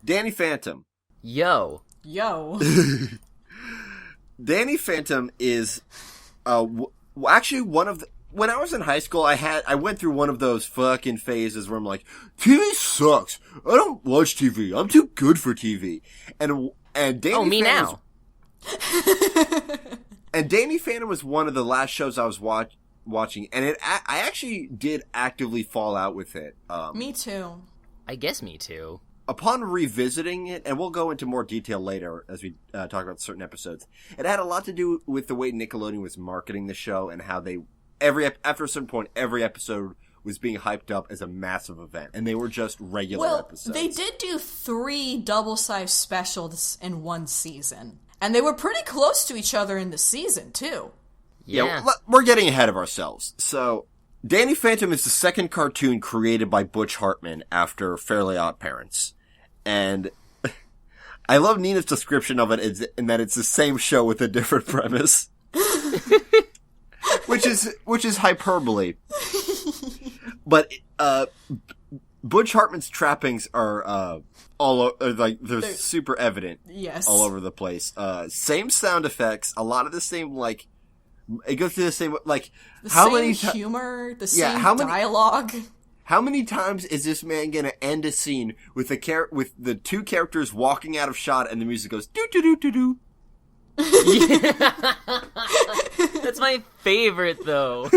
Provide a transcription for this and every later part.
Danny Phantom. Yo. Danny Phantom is actually one of the... When I was in high school, I went through one of those fucking phases where I'm like, TV sucks. I don't watch TV. I'm too good for TV. And Danny me Phantom now. And Danny Phantom was one of the last shows I was watching, and I actually did actively fall out with it. Me too. I guess me too. Upon revisiting it, and we'll go into more detail later as we talk about certain episodes, it had a lot to do with the way Nickelodeon was marketing the show and how they... after a certain point, every episode was being hyped up as a massive event, and they were just regular episodes. They did do 3 double-sized specials in one season, and they were pretty close to each other in the season, too. Yeah, we're getting ahead of ourselves. So, Danny Phantom is the second cartoon created by Butch Hartman after Fairly Odd Parents. And I love Nina's description of it in that it's the same show with a different premise. Which is hyperbole. But Butch Hartman's trappings are they're super evident. Yes. All over the place. Same sound effects, a lot of the same it goes through the same humor, the same dialogue. How many times is this man gonna end a scene with the two characters walking out of shot and the music goes doo doo doo doo doo? Yeah. That's my favorite, though.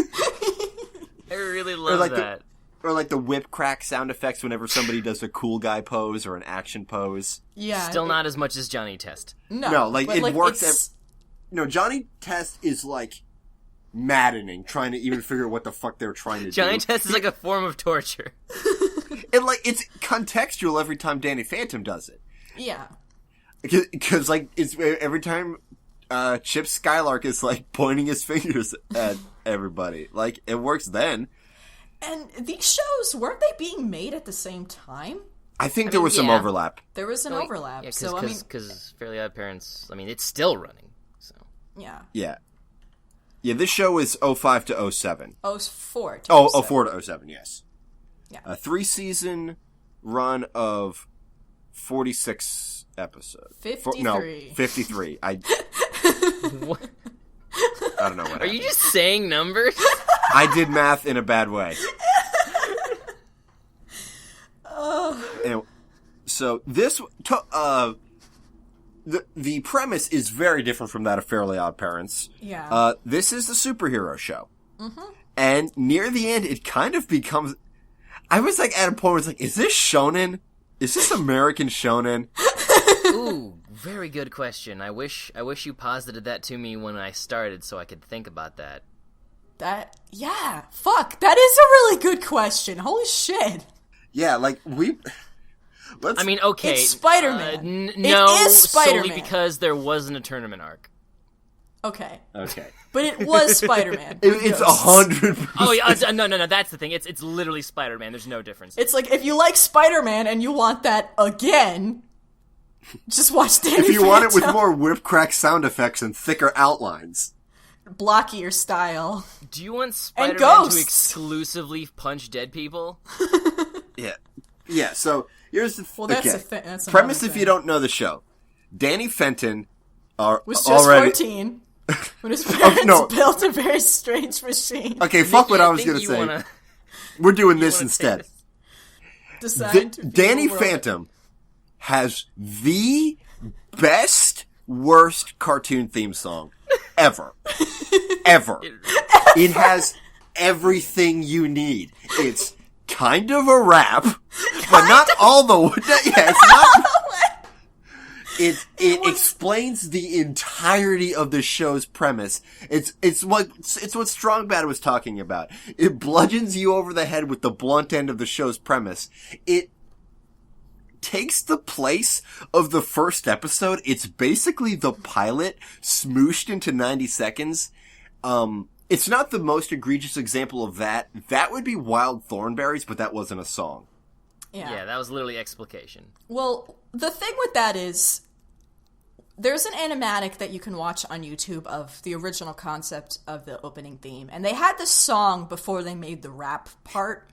I really love that. Or the whip crack sound effects whenever somebody does a cool guy pose or an action pose. Yeah. Still not as much as Johnny Test. No, it works. Johnny Test is maddening, trying to even figure out what the fuck they're trying to do. Johnny Test is like a form of torture. And it's contextual every time Danny Phantom does it. Yeah. Because it's every time Chip Skylark is pointing his fingers at everybody. It works then. And these shows, weren't they being made at the same time? I think there was some overlap. There was an overlap. Yeah, because Fairly Odd Parents, it's still running. So yeah. Yeah. Yeah, this show is 05 to 07. 04 to 07. 04 to 07, yes. Yeah. A 3-season run of 46 episodes. 53. 53. I don't know what happened. Are you just saying numbers? I did math in a bad way. Anyway, so this... The premise is very different from that of Fairly Odd Parents. Yeah. This is the superhero show. Mm-hmm. And near the end, it kind of becomes... I was at a point where it's is this shonen? Is this American shonen? Ooh, very good question. I wish you posited that to me when I started so I could think about that. Fuck, that is a really good question. Holy shit. Yeah, okay. It's Spider-Man. No, it is Spider-Man. solely because there wasn't a tournament arc. Okay. But it was Spider-Man. It's 100%. Oh, yeah, no, that's the thing. It's literally Spider-Man. There's no difference. It's if you like Spider-Man and you want that again, just watch Danny If you Phantom. want it with more whip crack sound effects and thicker outlines. Blockier style. Do you want Spider-Man to exclusively punch dead people? Yeah. Yeah, so here's the that's a thing. That's premise thing. if you don't know the show. Danny Fenton was just 14 when his parents built a very strange machine. Okay, fuck what I was going to say. We're doing this instead. Danny Phantom has the best, worst cartoon theme song ever. Ever. It has everything you need. It's kind of a rap, but not all the way. Yeah, it's not. It explains the entirety of the show's premise. It's what Strong Bad was talking about. It bludgeons you over the head with the blunt end of the show's premise. It takes the place of the first episode. It's basically the pilot smooshed into 90 seconds. It's not the most egregious example of that. That would be Wild Thornberries, but that wasn't a song. Yeah, that was literally explication. Well, the thing with that is, there's an animatic that you can watch on YouTube of the original concept of the opening theme. And they had this song before they made the rap part.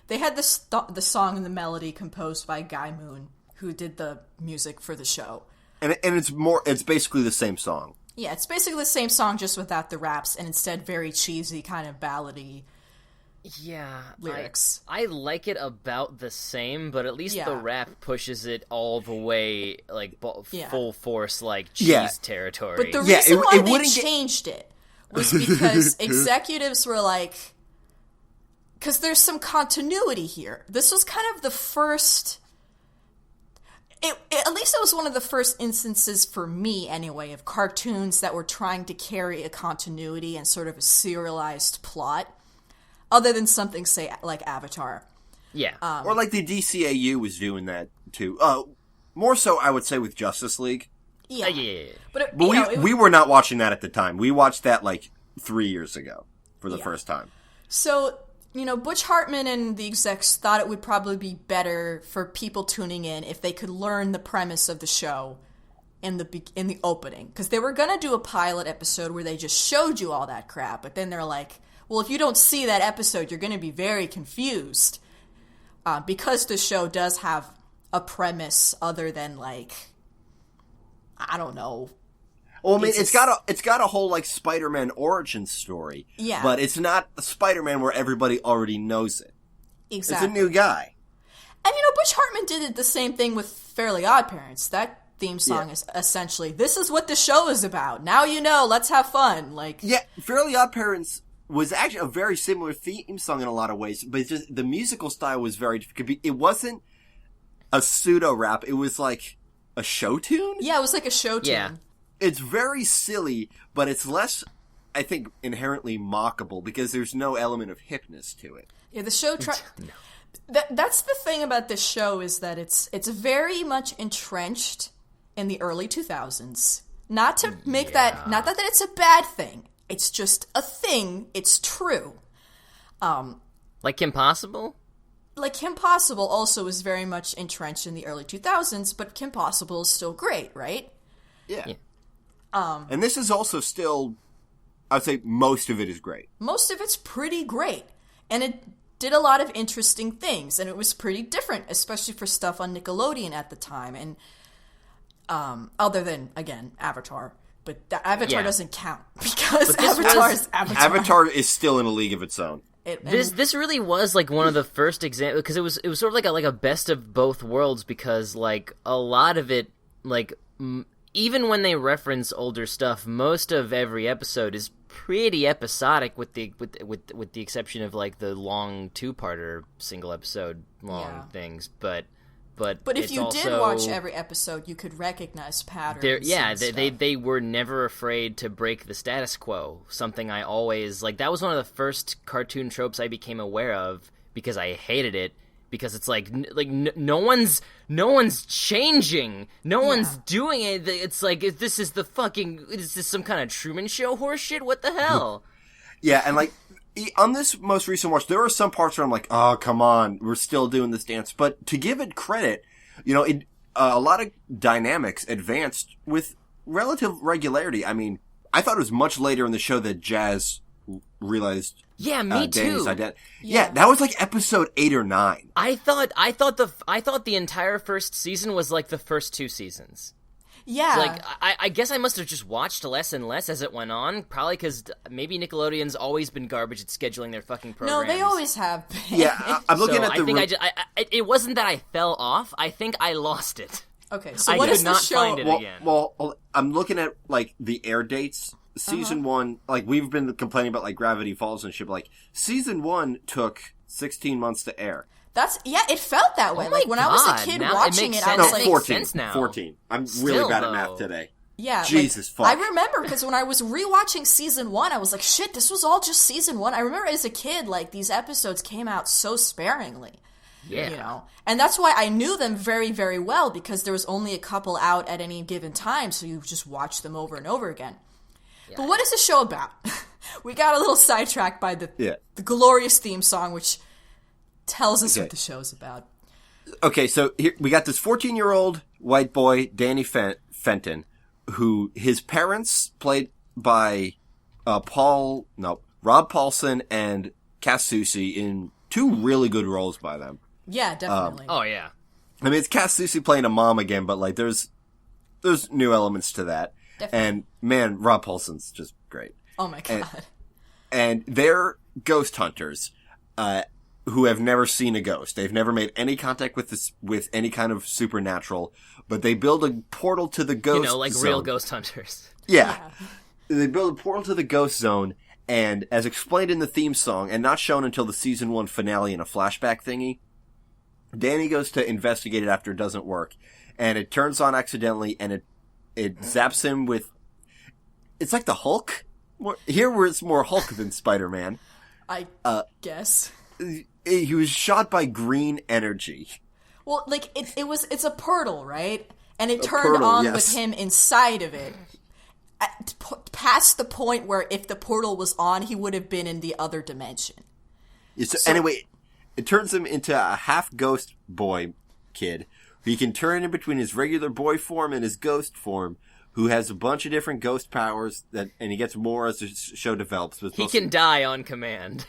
They had the song and the melody composed by Guy Moon, who did the music for the show. And it's basically the same song. Yeah, it's basically the same song, just without the raps, and instead very cheesy, kind of ballady lyrics. I like it about the same, but at least the rap pushes it all the way, like, full force, like, cheese territory. But the reason why they changed it was because executives were like, because there's some continuity here. This was kind of the first... at least it was one of the first instances for me, anyway, of cartoons that were trying to carry a continuity and sort of a serialized plot, other than something, say, like Avatar. Yeah. Or like the DCAU was doing that, too. More so, I would say, with Justice League. Yeah. But we were not watching that at the time. We watched that, like, 3 years ago for the first time. So... Butch Hartman and the execs thought it would probably be better for people tuning in if they could learn the premise of the show in the opening. Because they were going to do a pilot episode where they just showed you all that crap. But then they're like, well, if you don't see that episode, you're going to be very confused. Because the show does have a premise other than, like, I don't know... Well, I mean, it's got a whole, like, Spider-Man origin story. Yeah. But it's not a Spider-Man where everybody already knows it. Exactly. It's a new guy. And, Butch Hartman did the same thing with Fairly Odd Parents. That theme song is essentially, this is what the show is about. Now you know, let's have fun. Like, yeah, Fairly Odd Parents was actually a very similar theme song in a lot of ways, but it's just the musical style was very different. It wasn't a pseudo-rap. It was, like, a show tune? Yeah, it was like a show tune. Yeah. It's very silly, but it's less, I think, inherently mockable because there's no element of hipness to it. Yeah, the show... That's the thing about this show is that it's very much entrenched in the early 2000s. Not to make that... Not that it's a bad thing. It's just a thing. It's true. Like Kim Possible? Like Kim Possible also is very much entrenched in the early 2000s, but Kim Possible is still great, right? Yeah. And this is also still, I would say most of it is great. Most of it's pretty great. And it did a lot of interesting things. And it was pretty different, especially for stuff on Nickelodeon at the time. And other than, again, Avatar. But Avatar doesn't count. Because Avatar is Avatar. Avatar is still in a league of its own. This really was like one of the first examples, because it was sort of like a best of both worlds, because like a lot of it, like... even when they reference older stuff, most of every episode is pretty episodic, with the exception of like the long 2-parter single episode long things. But if you did watch every episode, you could recognize patterns. They were never afraid to break the status quo. Something I always like. That was one of the first cartoon tropes I became aware of because I hated it. Because it's like no one's changing, no one's doing it. It's like, is this some kind of Truman Show horseshit? What the hell? Yeah, and like on this most recent watch, there were some parts where I'm like, oh come on, we're still doing this dance. But to give it credit, a lot of dynamics advanced with relative regularity. I mean, I thought it was much later in the show that Jazz realized. Yeah, me too. Yeah, that was like episode 8 or 9. I thought the entire first season was like the first 2 seasons. Yeah. Like, I guess I must have just watched less and less as it went on, probably because maybe Nickelodeon's always been garbage at scheduling their fucking programs. No, they always have been. Yeah, I'm looking at the... it wasn't that I fell off, I think I lost it. Okay, so what is the show? Find it again. Well, I'm looking at, like, the air dates. Season 1, like, we've been complaining about, like, Gravity Falls and shit, but, like, Season 1 took 16 months to air. It felt that way. Like, when I was a kid watching it, I was like... 14. 14. I'm really bad at math today. Yeah. Jesus, fuck. I remember, because when I was rewatching Season 1, I was like, shit, this was all just Season 1. I remember as a kid, like, these episodes came out so sparingly. Yeah. And that's why I knew them very, very well, because there was only a couple out at any given time, so you just watch them over and over again. But what is the show about? We got a little sidetracked by the glorious theme song, which tells us what the show's about. Okay, so here we got this 14-year-old white boy, Danny Fenton, who his parents, played by Rob Paulson and Cass Soucy, in 2 really good roles by them. Yeah, definitely. Oh, yeah. I mean, it's Cass Lucy playing a mom again, but like there's new elements to that. Definitely. And man, Rob Paulson's just great. Oh my god. And they're ghost hunters, who have never seen a ghost. They've never made any contact with any kind of supernatural, but they build a portal to the ghost like zone. real ghost hunters. Yeah. They build a portal to the ghost zone, and as explained in the theme song, and not shown until the season 1 finale in a flashback thingy, Danny goes to investigate it after it doesn't work, and it turns on accidentally, and it zaps him with... It's like the Hulk? Here where it's more Hulk than Spider-Man. I guess. He was shot by green energy. Well, like, it's a portal, right? And it turned portal, on yes. with him inside of it. Past the point where if the portal was on, he would have been in the other dimension. Anyway, it turns him into a half-ghost boy kid. He can turn in between his regular boy form and his ghost form, who has a bunch of different ghost powers, and he gets more as the show develops. He can die on command.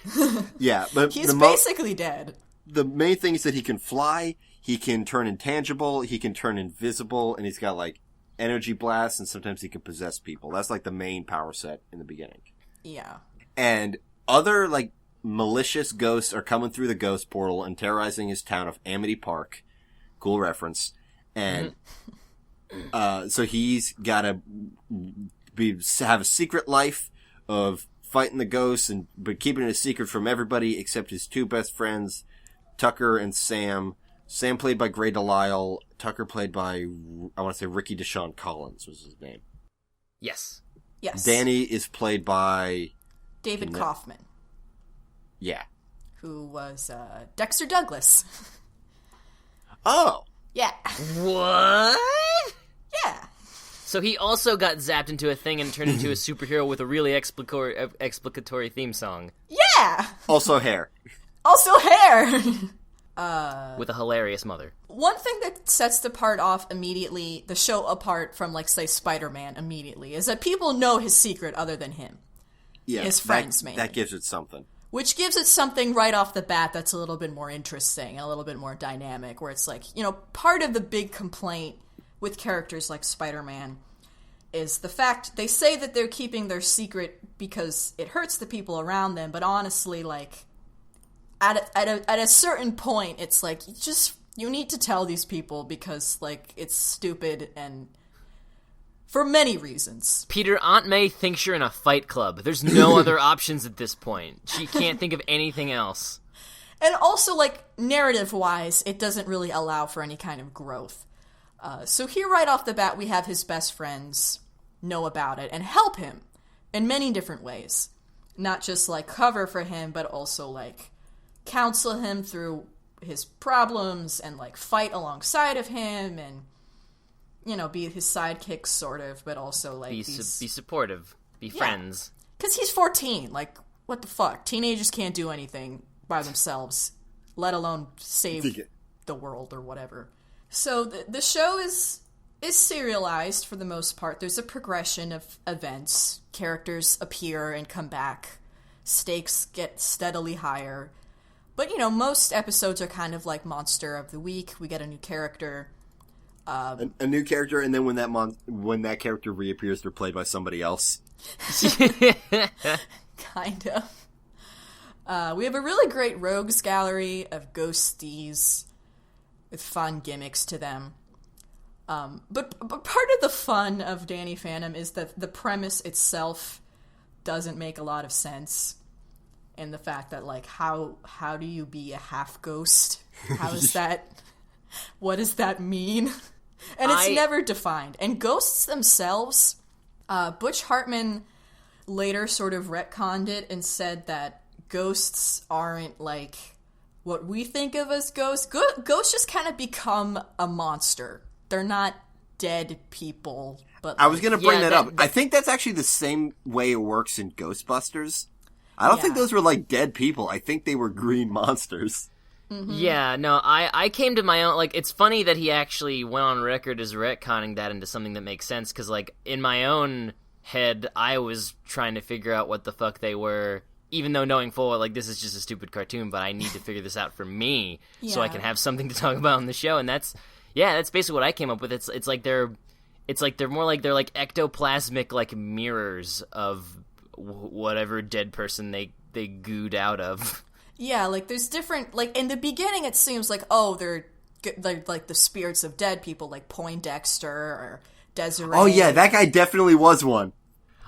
Yeah, but He's basically dead. The main thing is that he can fly, he can turn intangible, he can turn invisible, and he's got, like, energy blasts, and sometimes he can possess people. That's, like, the main power set in the beginning. Yeah. And other, like, malicious ghosts are coming through the ghost portal and terrorizing his town of Amity Park. Cool reference. And so he's got to have a secret life of fighting the ghosts, but keeping it a secret from everybody except his two best friends, Tucker and Sam. Sam played by Grey Delisle. Tucker played by, I want to say, Ricky Deshawn Collins was his name. Yes. Yes. Danny is played by... David Kaufman. Yeah. Who was Dexter Douglas. Oh! Yeah. What? Yeah. So he also got zapped into a thing and turned into a superhero with a really explicatory theme song. Yeah! Also hair. Also hair! With a hilarious mother. One thing that sets the show apart from, like, say, Spider-Man immediately, is that people know his secret other than him. Yeah, his friends, mainly. That gives it something. Which gives it something right off the bat that's a little bit more interesting, a little bit more dynamic, where it's like, part of the big complaint with characters like Spider-Man is the fact they say that they're keeping their secret because it hurts the people around them, but honestly, like, at a certain point, it's like, you need to tell these people because, like, it's stupid and for many reasons. Peter, Aunt May thinks you're in a fight club. There's no other options at this point. She can't think of anything else. And also, like, narrative-wise, it doesn't really allow for any kind of growth. So here, right off the bat, we have his best friends know about it and help him in many different ways. Not just, like, cover for him, but also, like, counsel him through his problems and, like, fight alongside of him and, be his sidekicks, sort of, but also, like, be supportive. Be friends. Because he's 14. Like, what the fuck? Teenagers can't do anything by themselves, let alone save the world or whatever. So the show is serialized for the most part. There's a progression of events. Characters appear and come back. Stakes get steadily higher. But, most episodes are kind of like Monster of the Week. We get a new character. A new character, and then when that character reappears, they're played by somebody else. Kind of. We have a really great rogues gallery of ghosties with fun gimmicks to them. But part of the fun of Danny Phantom is that the premise itself doesn't make a lot of sense. And the fact that, like, how do you be a half ghost? How is that? What does that mean? And it's never defined. And ghosts themselves, Butch Hartman later sort of retconned it and said that ghosts aren't, like, what we think of as ghosts. Ghosts just kind of become a monster. They're not dead people. But I was going to bring that up. that- I think that's actually the same way it works in Ghostbusters. I don't think those were, like, dead people. I think they were green monsters. Mm-hmm. Yeah, no, I came to my own, like, it's funny that he actually went on record as retconning that into something that makes sense, because, like, in my own head, I was trying to figure out what the fuck they were, even though knowing full well, like, this is just a stupid cartoon, but I need to figure this out for me so I can have something to talk about on the show. And that's basically what I came up with. It's like they're more like they're like ectoplasmic like mirrors of whatever dead person they gooed out of. Yeah, like there's different, like in the beginning it seems like, oh, they're like the spirits of dead people, like Poindexter or Desiree. Oh yeah, that guy definitely was one.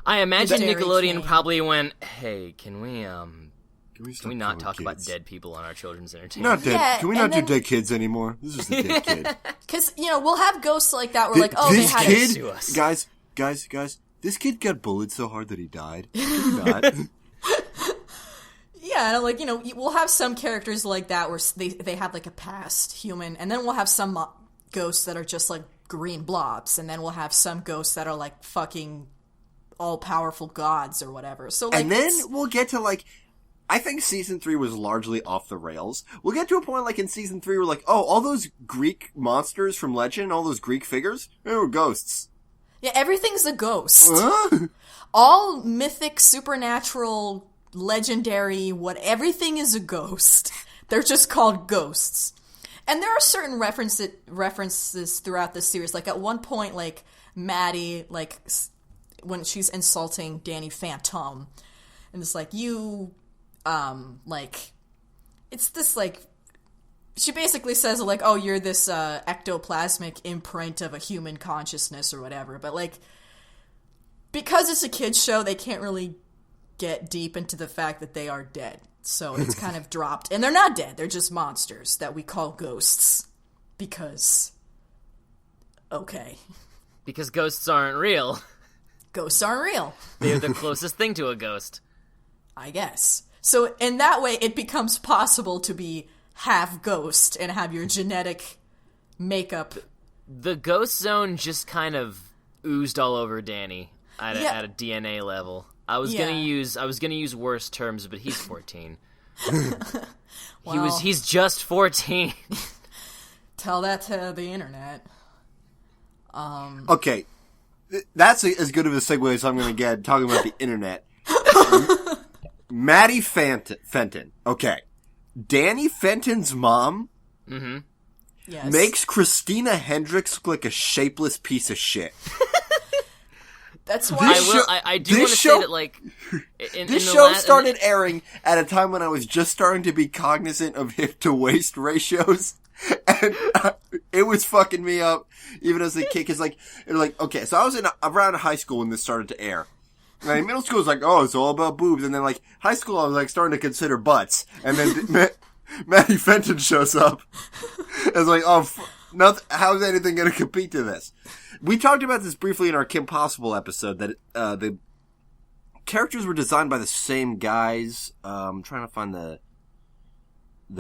I imagine Dairy Nickelodeon King. probably went, "Hey, can we not talk kids? about dead people on our children's entertainment?" Not dead. Yeah, Can we and not then- do dead kids anymore? This is a dead kid. Because, we'll have ghosts like that where like, oh, This they had kid, Sue us. guys, this kid got bullied so hard that he died. Can we not? Yeah, and like, we'll have some characters like that where they have like a past human, and then we'll have some ghosts that are just like green blobs, and then we'll have some ghosts that are like fucking all-powerful gods or whatever. So like, And then we'll get to like, I think season 3 was largely off the rails. We'll get to a point like in season 3 where like, oh, all those Greek monsters from legend, all those Greek figures, they were ghosts. yeah, everything's a ghost. Huh? All mythic, supernatural, legendary, everything is a ghost. They're just called ghosts. And there are certain references throughout the series. Like at one point, like Maddie, like when she's insulting Danny Phantom, and it's like, you, like, it's this like, she basically says like, oh, you're this ectoplasmic imprint of a human consciousness or whatever. But like, because it's a kids show, they can't really get deep into the fact that they are dead. So it's kind of dropped. And they're not dead. They're just monsters that we call ghosts. Because, okay. Because ghosts aren't real. Ghosts aren't real, They're the closest thing to a ghost. I guess. So in that way, it becomes possible to be half ghost and have your genetic makeup. The ghost zone just kind of oozed all over Danny at Yeah. a DNA level. I was gonna use worse terms, but he's 14. Well, He's just 14. tell that to the internet. Okay. That's as good of a segue as I'm going to get talking about the internet. Maddie Fenton. Okay. Danny Fenton's mom Yes. makes Christina Hendricks look like a shapeless piece of shit. That's why. I do this want to show- say that, like, This show started airing at a time when I was just starting to be cognizant of hip to waist ratios, and it was fucking me up even as a kid. Cause like, okay, so I was around high school when this started to air. Like, middle school was like, oh, it's all about boobs, and then like high school I was like starting to consider butts, and then Maddie Fenton shows up. It's like, oh, how's anything going to compete to this? We talked about this briefly in our Kim Possible episode, that the characters were designed by the same guys. I'm trying to find the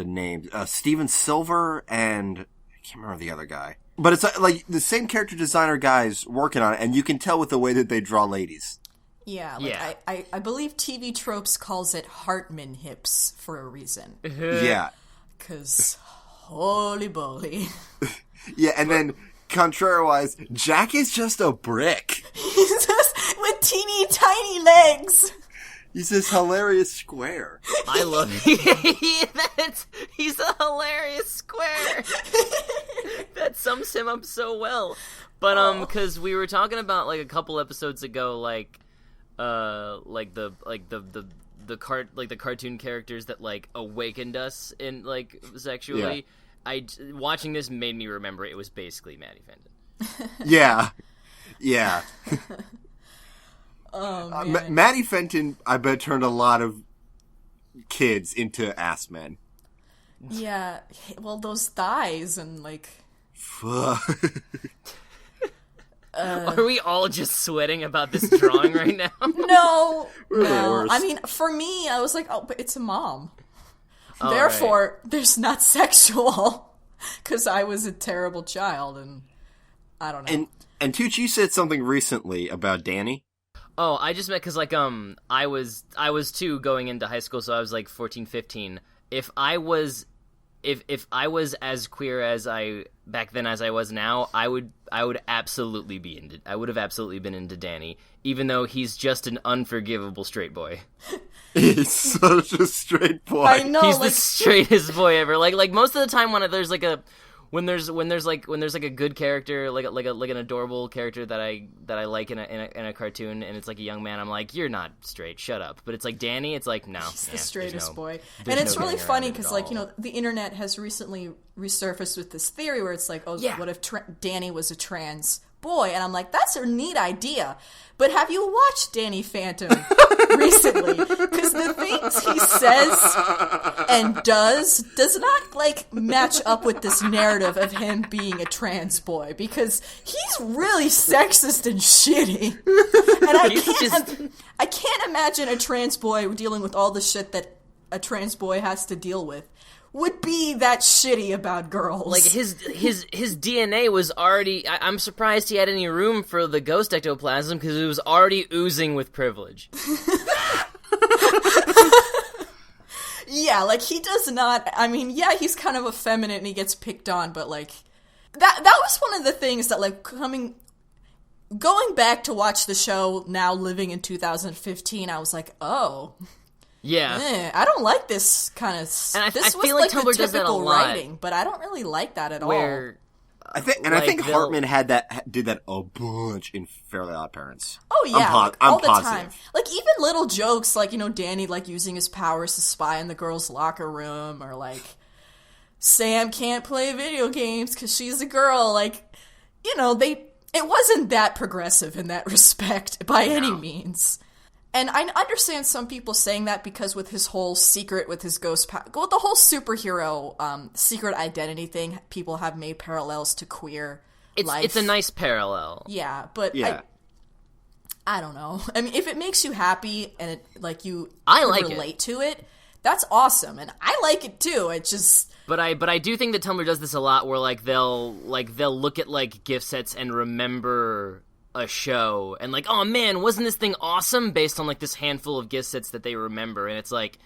names. Steven Silver and I can't remember the other guy. But it's like the same character designer guys working on it, and you can tell with the way that they draw ladies. Yeah, like Yeah. I believe TV Tropes calls it Hartman hips for a reason. Yeah. Because, holy moly. Yeah, and then, contrary-wise, Jack is just a brick. He's just with teeny tiny legs. He's this hilarious square. I love he's a hilarious square. That sums him up so well. But because we were talking about like a couple episodes ago, like the cartoon characters that like awakened us in like sexually. Yeah. Watching this made me remember it was basically Maddie Fenton. Yeah. Yeah. Oh, man. Maddie Fenton, I bet, turned a lot of kids into ass men. Yeah, well, those thighs and like... Are we all just sweating about this drawing right now? No, We're the no. worst. I mean, for me, I was like, oh, but it's a mom. All Therefore, there's not sexual. Because I was a terrible child, and I don't know. And Tooch, you said something recently about Danny. Oh, I just meant because, like, I was too going into high school, so I was, like, 14, 15. If I was as queer as back then as I was now, I would absolutely I would have absolutely been into Danny, even though he's just an unforgivable straight boy. He's such a straight boy. I know. He's the straightest boy ever. Like most of the time when there's like a when there's like a good character, like an adorable character that I like in a cartoon, and it's like a young man, I'm like, you're not straight, shut up. But it's like Danny, it's like, no, he's the straightest boy. And it's really funny because, like, the internet has recently resurfaced with this theory where it's like, oh, what if Danny was a trans boy? And I'm like, that's a neat idea. But have you watched Danny Phantom recently? Because the things he says and does not, like, match up with this narrative of him being a trans boy. Because he's really sexist and shitty. And I can't imagine a trans boy dealing with all the shit that a trans boy has to deal with would be that shitty about girls. Like, his DNA was already... I'm surprised he had any room for the ghost ectoplasm, because it was already oozing with privilege. Yeah, like, he does not... I mean, yeah, he's kind of effeminate and he gets picked on, but, like... That was one of the things that, like, going back to watch the show now, living in 2015, I was like, oh... Yeah, I don't like this kind of. And this I was feel like the Tumblr does that a typical lot. writing, but I don't really like that at all. I think Hartman did that a bunch in Fairly Odd Parents. Oh yeah, I'm all the positive. time. Like, even little jokes, like, Danny, like, using his powers to spy in the girls' locker room, or like Sam can't play video games because she's a girl. Like, it wasn't that progressive in that respect by any means. And I understand some people saying that because with his whole secret, with his ghost with the whole superhero secret identity thing, people have made parallels to queer life. It's a nice parallel. Yeah, but I don't know. I mean, if it makes you happy and you relate to it, that's awesome, and I like it too. It just. But I do think that Tumblr does this a lot, where they'll look at like gift sets and remember a show and like, oh man, wasn't this thing awesome, based on like this handful of gift sets that they remember. And it's like,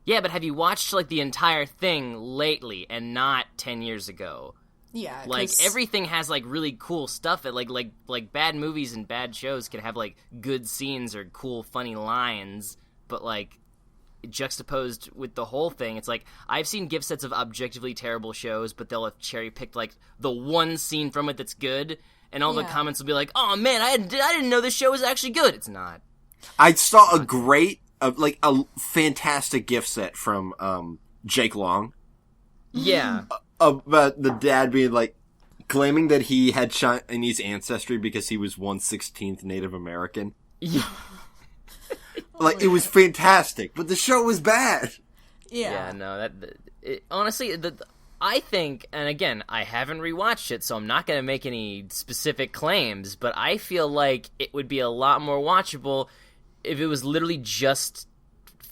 yeah, but have you watched like the entire thing lately and not 10 years ago? Yeah, like everything has like really cool stuff. That like bad movies and bad shows can have like good scenes or cool funny lines, but like juxtaposed with the whole thing, it's like, I've seen gift sets of objectively terrible shows, but they'll have cherry picked like the one scene from it that's good. And all the comments will be like, oh man, I didn't know this show was actually good. It's not. I saw a fantastic gift set from Jake Long. Yeah. About the dad being like, claiming that he had Chinese ancestry because he was 1/16 Native American. Yeah. It was fantastic, but the show was bad. Yeah, no, honestly, I think, and again, I haven't rewatched it, so I'm not going to make any specific claims, but I feel like it would be a lot more watchable if it was literally just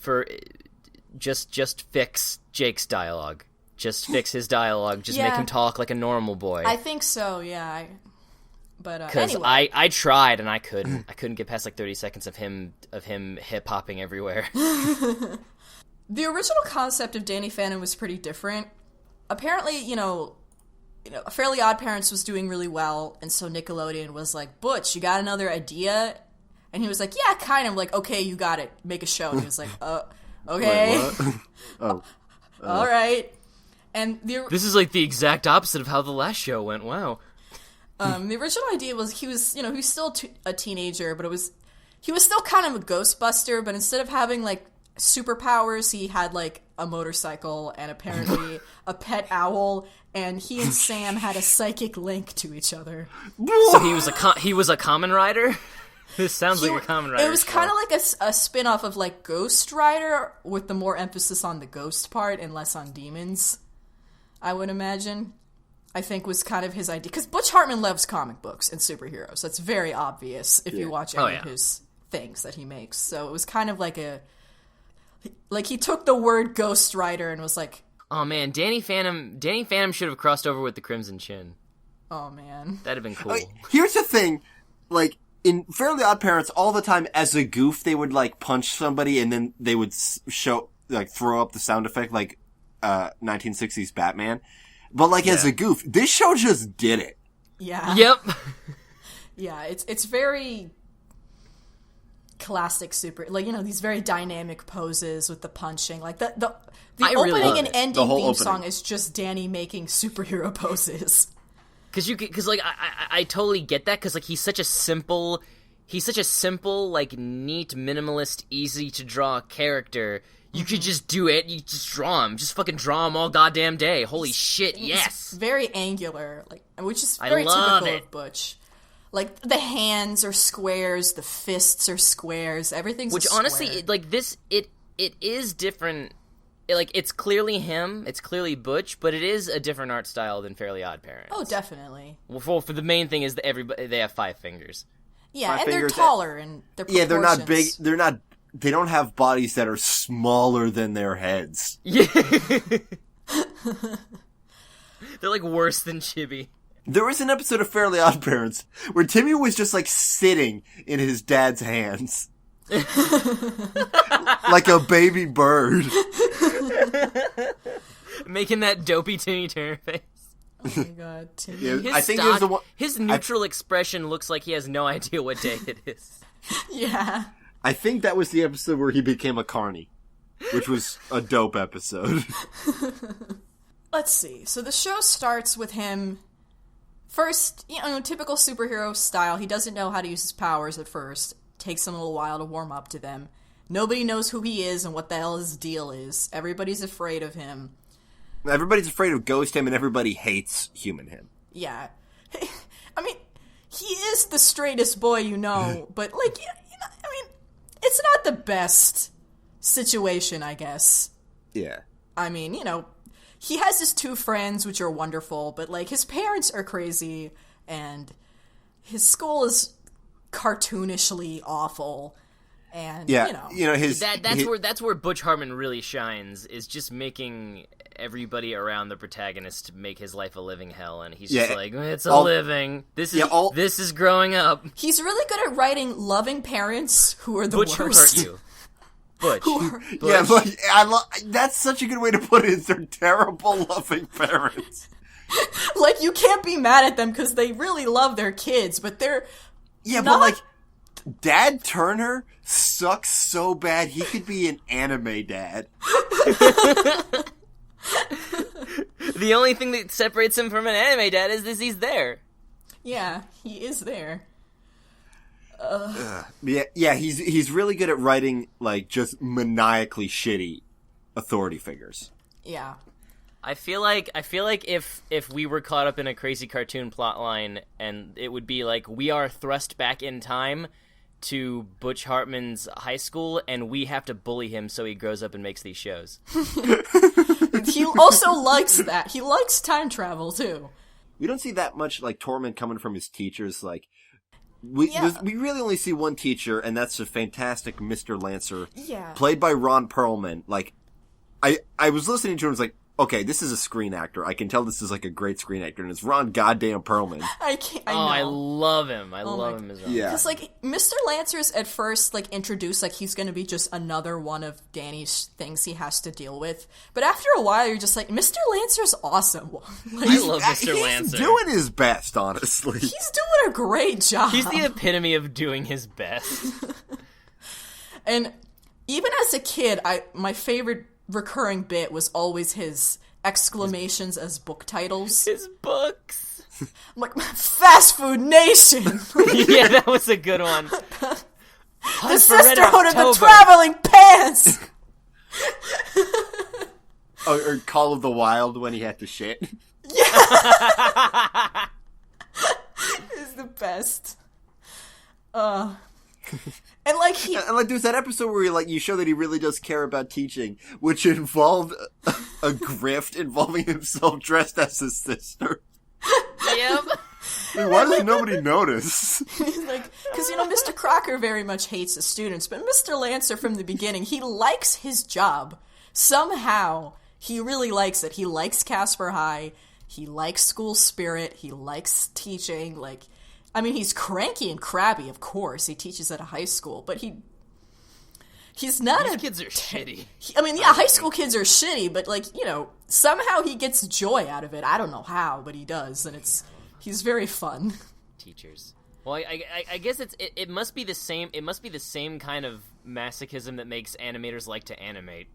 fix Jake's dialogue. Just fix his dialogue. Just make him talk like a normal boy. I think so, yeah. Because anyway. I tried and I couldn't get past like 30 seconds of him hip hopping everywhere. The original concept of Danny Phantom was pretty different. Apparently, Fairly Odd Parents was doing really well, and so Nickelodeon was like, Butch, you got another idea? And he was like, yeah, kind of, like, okay, you got it, make a show. And he was like, okay. Wait, what? All right. And this is like the exact opposite of how the last show went. Wow. The original idea was he was still a teenager, but he was still kind of a Ghostbuster, but instead of having, like, superpowers, he had like a motorcycle and apparently a pet owl, and he and Sam had a psychic link to each other. So he was a Kamen Rider. This sounds like a Kamen Rider. It was kind of like a spin-off of like Ghost Rider, with the more emphasis on the ghost part and less on demons, I would imagine. I think was kind of his idea, because Butch Hartman loves comic books and superheroes. That's very obvious if you watch any of his things that he makes. So it was kind of like he took the word Ghost Rider and was like, oh man, Danny Phantom should have crossed over with the Crimson Chin. Oh man, that'd have been cool. Here's the thing, like, in Fairly Odd Parents, all the time as a goof, they would like punch somebody and then they would throw up the sound effect like 1960s Batman. But like as a goof, this show just did it. Yeah. Yep. Yeah, it's very classic super, like, you know, these very dynamic poses with the punching. Like, the I really opening love and it. ending The whole theme opening. song is just Danny making superhero poses. Because like I totally get that, because like he's such a simple, like neat, minimalist, easy to draw character. You could just do it. You just draw him. Just fucking draw him all goddamn day. Holy shit! Yes. He's very angular, like, which is I very love typical it. of Butch. Like, the hands are squares, the fists are squares, everything's Which a square. honestly, like this, it is different. Like, it's clearly him. It's clearly Butch, but it is a different art style than Fairly Odd Parents. Oh, definitely. Well, for the main thing is that they have 5 fingers. Yeah, Five and they're fingers, taller, and they're Yeah, they're not big. proportions. They don't have bodies that are smaller than their heads. Yeah. They're like worse than Chibi. There was an episode of Fairly Odd Parents where Timmy was just like sitting in his dad's hands. Like a baby bird. Making that dopey Timmy Turner face. Oh my god, Timmy. Yeah, His I think it was the one. His neutral expression looks like he has no idea what day it is. Yeah. I think that was the episode where he became a carny, which was a dope episode. Let's see. So the show starts with him first, you know, typical superhero style. He doesn't know how to use his powers at first. Takes him a little while to warm up to them. Nobody knows who he is and what the hell his deal is. Everybody's afraid of him. Everybody's afraid of Ghost Him, and everybody hates Human Him. Yeah. I mean, he is the straightest boy you know, but, like, you know, I mean, it's not the best situation, I guess. Yeah. I mean, you know, he has his 2 friends, which are wonderful, but, like, his parents are crazy, and his school is cartoonishly awful, and, Yeah, you know. That's where Butch Hartman really shines, is just making everybody around the protagonist make his life a living hell, and he's just like, it's a living. This is growing up. He's really good at writing loving parents who are the Butch, worst. who hurt you? Butch. Butch. Yeah, but that's such a good way to put it, is they're terrible loving parents. Like, you can't be mad at them because they really love their kids, but they're Yeah, not... but like, Dad Turner sucks so bad he could be an anime dad. The only thing that separates him from an anime dad is that he's there. Yeah, he is there. Yeah, he's really good at writing, like, just maniacally shitty authority figures. Yeah. I feel like if we were caught up in a crazy cartoon plotline, and it would be like, we are thrust back in time to Butch Hartman's high school, and we have to bully him so he grows up and makes these shows. He also likes that. He likes time travel, too. We don't see that much, like, torment coming from his teachers. Like, we really only see one teacher, and that's the fantastic Mr. Lancer, played by Ron Perlman. Like, I was listening to him, and was like, okay, this is a screen actor. I can tell this is, like, a great screen actor, and it's Ron goddamn Perlman. I know. I love him. I love him as well. Yeah. Because, like, Mr. Lancer's at first, like, introduced, like, he's gonna be just another one of Danny's things he has to deal with. But after a while, you're just like, Mr. Lancer's awesome. Like, I love Mr. Lancer. He's doing his best, honestly. he's doing a great job. He's the epitome of doing his best. And even as a kid, my favorite recurring bit was always his exclamations as book titles. His books. I'm like, Fast Food Nation! Yeah, that was a good one. The Sisterhood of the Traveling Pants! Or Call of the Wild when he had to shit. It's the best. And like And like there's that episode where you show that he really does care about teaching, which involved a grift involving himself dressed as his sister. Yep. Like, why does nobody notice? like, because, Mr. Crocker very much hates his students, but Mr. Lancer from the beginning, he likes his job. Somehow, he really likes it. He likes Casper High. He likes school spirit. He likes teaching. Like, I mean, he's cranky and crabby, of course. He teaches at a high school, but he's not These kids are shitty. High school kids are shitty, but, like, somehow he gets joy out of it. I don't know how, but he does, and he's very fun. Teachers. Well, I guess it must be the same. It must be the same kind of masochism that makes animators like to animate,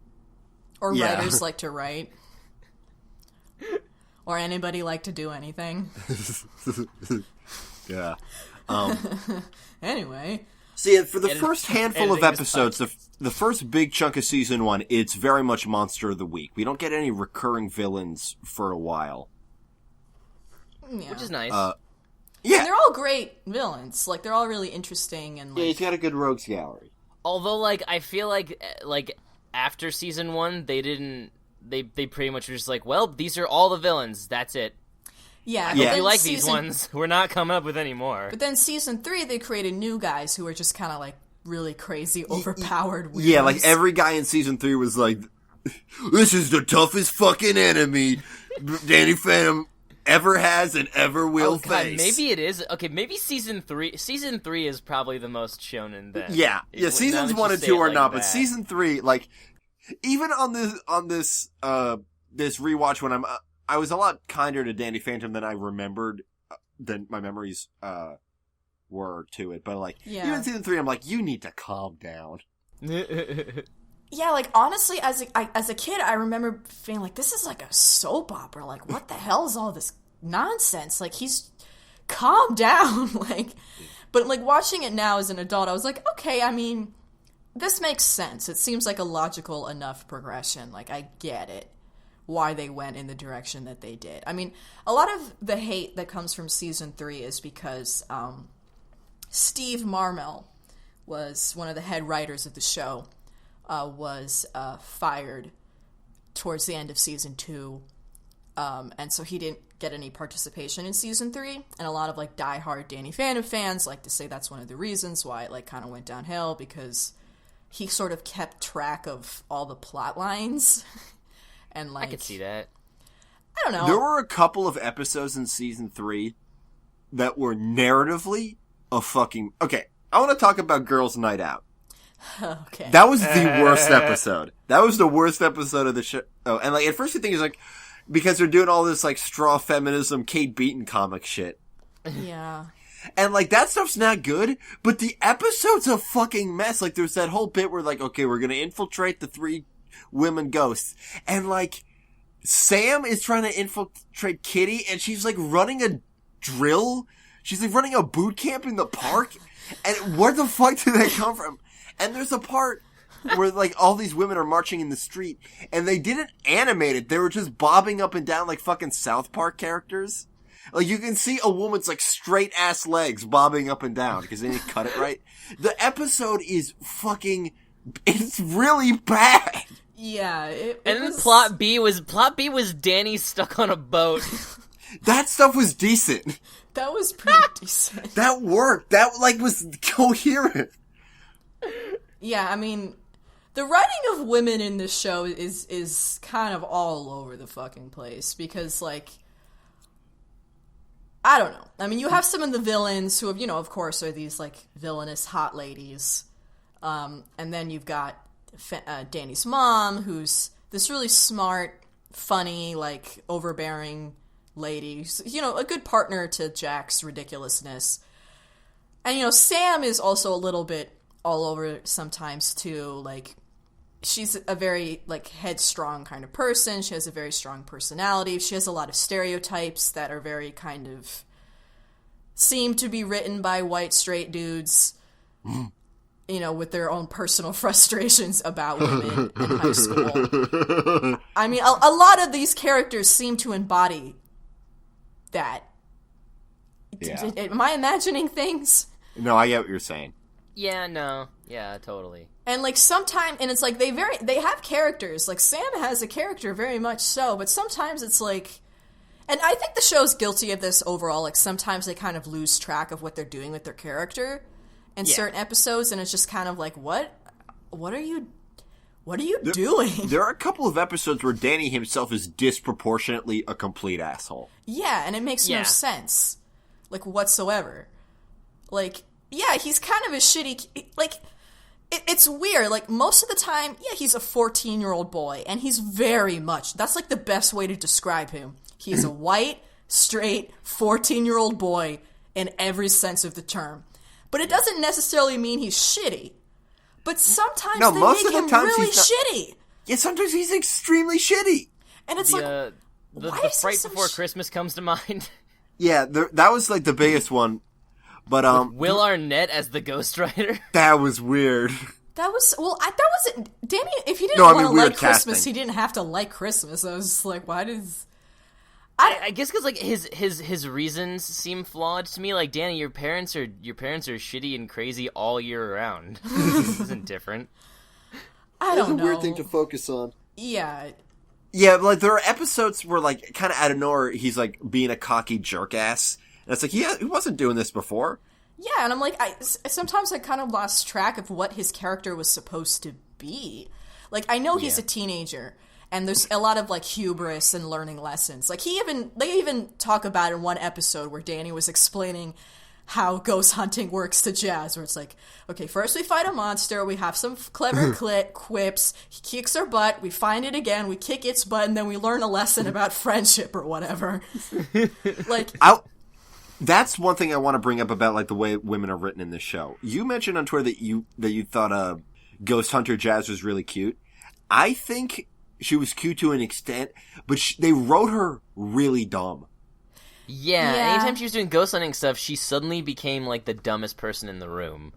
or writers like to write, or anybody like to do anything. Yeah. Anyway. See, for the first handful of episodes, the first big chunk of season 1, it's very much Monster of the Week. We don't get any recurring villains for a while. Yeah. Which is nice. Yeah. And they're all great villains. Like, they're all really interesting. And yeah, he's got a good rogues gallery. Although, like, I feel like after season 1, they didn't... They pretty much were just like, well, these are all the villains. That's it. Yeah. I hope you like these ones. We're not coming up with any more. But then season 3, they created new guys who were just kind of, like, really crazy, overpowered weirdos. Yeah, like, every guy in season 3 was like, this is the toughest fucking enemy Danny Phantom ever has and ever will face. Maybe it is. Okay, maybe season 3 is probably the most shonen then. Yeah, seasons 1 and 2 are not, but season 3, like, even on this rewatch when I was a lot kinder to Danny Phantom than I remembered, than my memories, were to it, but like, even season 3, I'm like, you need to calm down. Yeah, like, honestly, as a kid, I remember feeling like, this is like a soap opera. Like, what the hell is all this nonsense? Like, he's... Calm down. Like, but, like, watching it now as an adult, I was like, okay, I mean, this makes sense. It seems like a logical enough progression. Like, I get it. Why they went in the direction that they did. I mean, a lot of the hate that comes from season 3 is because, Steve Marmel was one of the head writers of the show. Was fired towards the end of season 2, and so he didn't get any participation in season 3, and a lot of, like, diehard Danny Phantom fans like to say that's one of the reasons why it, like, kind of went downhill, because he sort of kept track of all the plot lines, and, like... I could see that. I don't know. There were a couple of episodes in season 3 that were narratively a fucking... Okay, I want to talk about Girls' Night Out. Okay. That was the worst episode. That was the worst episode of the show. Oh, and like at first you think it's like because they're doing all this like straw feminism, Kate Beaton comic shit. Yeah. And like that stuff's not good, but the episode's a fucking mess. Like there's that whole bit where like, okay, we're gonna infiltrate the 3 women ghosts, and like Sam is trying to infiltrate Kitty, and she's like running a drill. She's like running a boot camp in the park, and where the fuck did that come from? And there's a part where, like, all these women are marching in the street, and they didn't animate it. They were just bobbing up and down like fucking South Park characters. Like, you can see a woman's, like, straight-ass legs bobbing up and down, because they didn't cut it right. The episode is fucking... It's really bad! Yeah, and then plot B was Danny stuck on a boat. That stuff was decent. That was pretty decent. That worked. That, like, was coherent. Yeah, I mean, the writing of women in this show is kind of all over the fucking place, because, like, I don't know. I mean, you have some of the villains who have, you know, of course, are these, like, villainous hot ladies, and then you've got Danny's mom, who's this really smart, funny, like, overbearing lady, you know, a good partner to Jack's ridiculousness. And, you know, Sam is also a little bit all over sometimes too. Like, she's a very, like, headstrong kind of person. She has a very strong personality. She has a lot of stereotypes that are very kind of seem to be written by white straight dudes, you know, with their own personal frustrations about women in high school. I mean, a lot of these characters seem to embody that. Yeah. Am I imagining things? No, I get what you're saying. Yeah, no. Yeah, totally. And, like, sometimes, and it's like, they have characters. Like, Sam has a character, very much so, but sometimes it's like, and I think the show's guilty of this overall, like, sometimes they kind of lose track of what they're doing with their character in certain episodes, and it's just kind of like, what are you doing? There are a couple of episodes where Danny himself is disproportionately a complete asshole. Yeah, and it makes no sense, like, whatsoever. Like, yeah, he's kind of a shitty... Like, it's weird. Like, most of the time, yeah, he's a 14-year-old boy, and he's very much... That's, like, the best way to describe him. He's a white, straight, 14-year-old boy in every sense of the term. But it doesn't necessarily mean he's shitty. But sometimes they most make of the him times really he's not- shitty. Yeah, sometimes he's extremely shitty. And it's The why is he Fright so Before Christmas comes to mind. Yeah, that was like the biggest one. But Will Arnett as the Ghost Rider. that was weird. That was, that wasn't, Danny, if he didn't No, I want mean, to weird like Christmas, casting. he didn't have to like Christmas. I was just like, why does... I guess because like his reasons seem flawed to me. Like, Danny, your parents are shitty and crazy all year round. This isn't different. I don't know. Weird thing to focus on. Yeah. Yeah, like there are episodes where like kind of out of nowhere he's like being a cocky jerk ass, and it's like he wasn't doing this before. Yeah, and I'm like, sometimes I kind of lost track of what his character was supposed to be. Like, I know he's a teenager, and there's a lot of like hubris and learning lessons. Like they even talk about in one episode where Danny was explaining how ghost hunting works to Jazz, where it's like, okay, first we fight a monster, we have some clever quips, he kicks our butt, we find it again, we kick its butt, and then we learn a lesson about friendship or whatever. Like, that's one thing I want to bring up about like the way women are written in this show. You mentioned on Twitter that you thought Ghost Hunter Jazz was really cute. I think she was cute to an extent, but they wrote her really dumb. Yeah, anytime she was doing ghost hunting stuff, she suddenly became like the dumbest person in the room.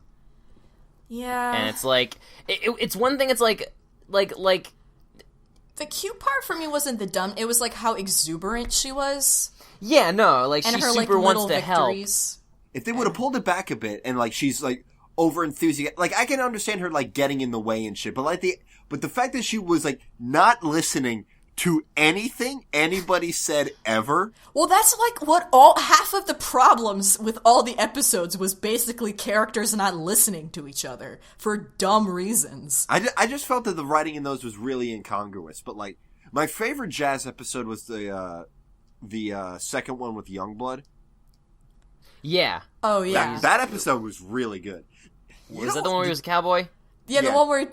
yeah. And it's like it's one thing. It's like The cute part for me wasn't the dumb, it was like how exuberant she was. yeah, no, like And she her like super wants little to help. victories. If they would have pulled it back a bit and like she's like over enthusiastic, like I can understand her like getting in the way and shit, but the fact that she was like not listening to anything anybody said ever. Well, that's like what half of the problems with all the episodes was basically characters not listening to each other for dumb reasons. I just felt that the writing in those was really incongruous. But like my favorite Jazz episode was the second one with Youngblood. Yeah, Oh yeah, That episode was really good. was that the one where he was a cowboy? yeah. The yeah. one where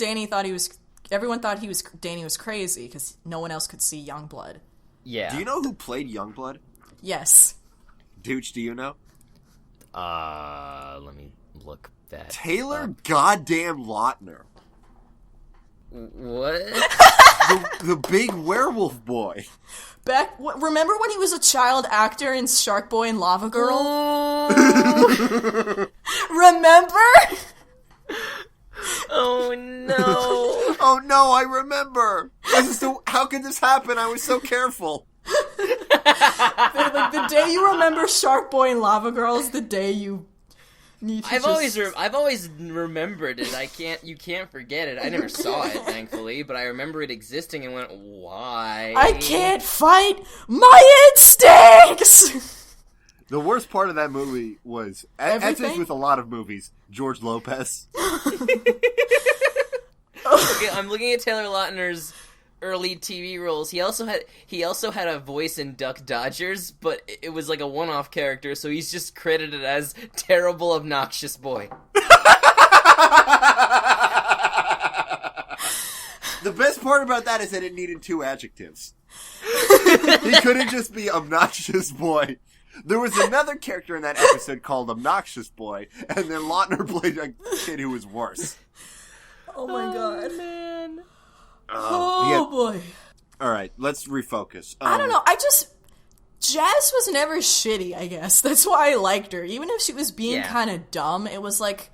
everyone thought Danny was crazy because no one else could see Youngblood. Yeah. Do you know who played Youngblood? Yes. Dooch, do you know? Let me look that. Taylor goddamn Lautner. What? The big werewolf boy. Remember when he was a child actor in Shark Boy and Lava Girl? Remember? Oh no! Oh no, I remember. How could this happen? I was so careful. Like the day you remember Shark Boy and Lava Girl is the day you need to I've always remembered it. You can't forget it. I never saw it, thankfully, but I remember it existing and went, why? I can't fight my instincts! The worst part of that movie was, as is Everything? with a lot of movies, George Lopez. Okay, I'm looking at Taylor Lautner's early TV roles. He also had a voice in Duck Dodgers, but it was like a one-off character, so he's just credited as terrible, obnoxious boy. The best part about that is that it needed two adjectives. He couldn't just be obnoxious boy. There was another character in that episode called Obnoxious Boy, and then Lautner played a kid who was worse. Oh my god. Man. Oh boy. Alright, let's refocus. I don't know, Jazz was never shitty, I guess. That's why I liked her. Even if she was being kind of dumb, it was like,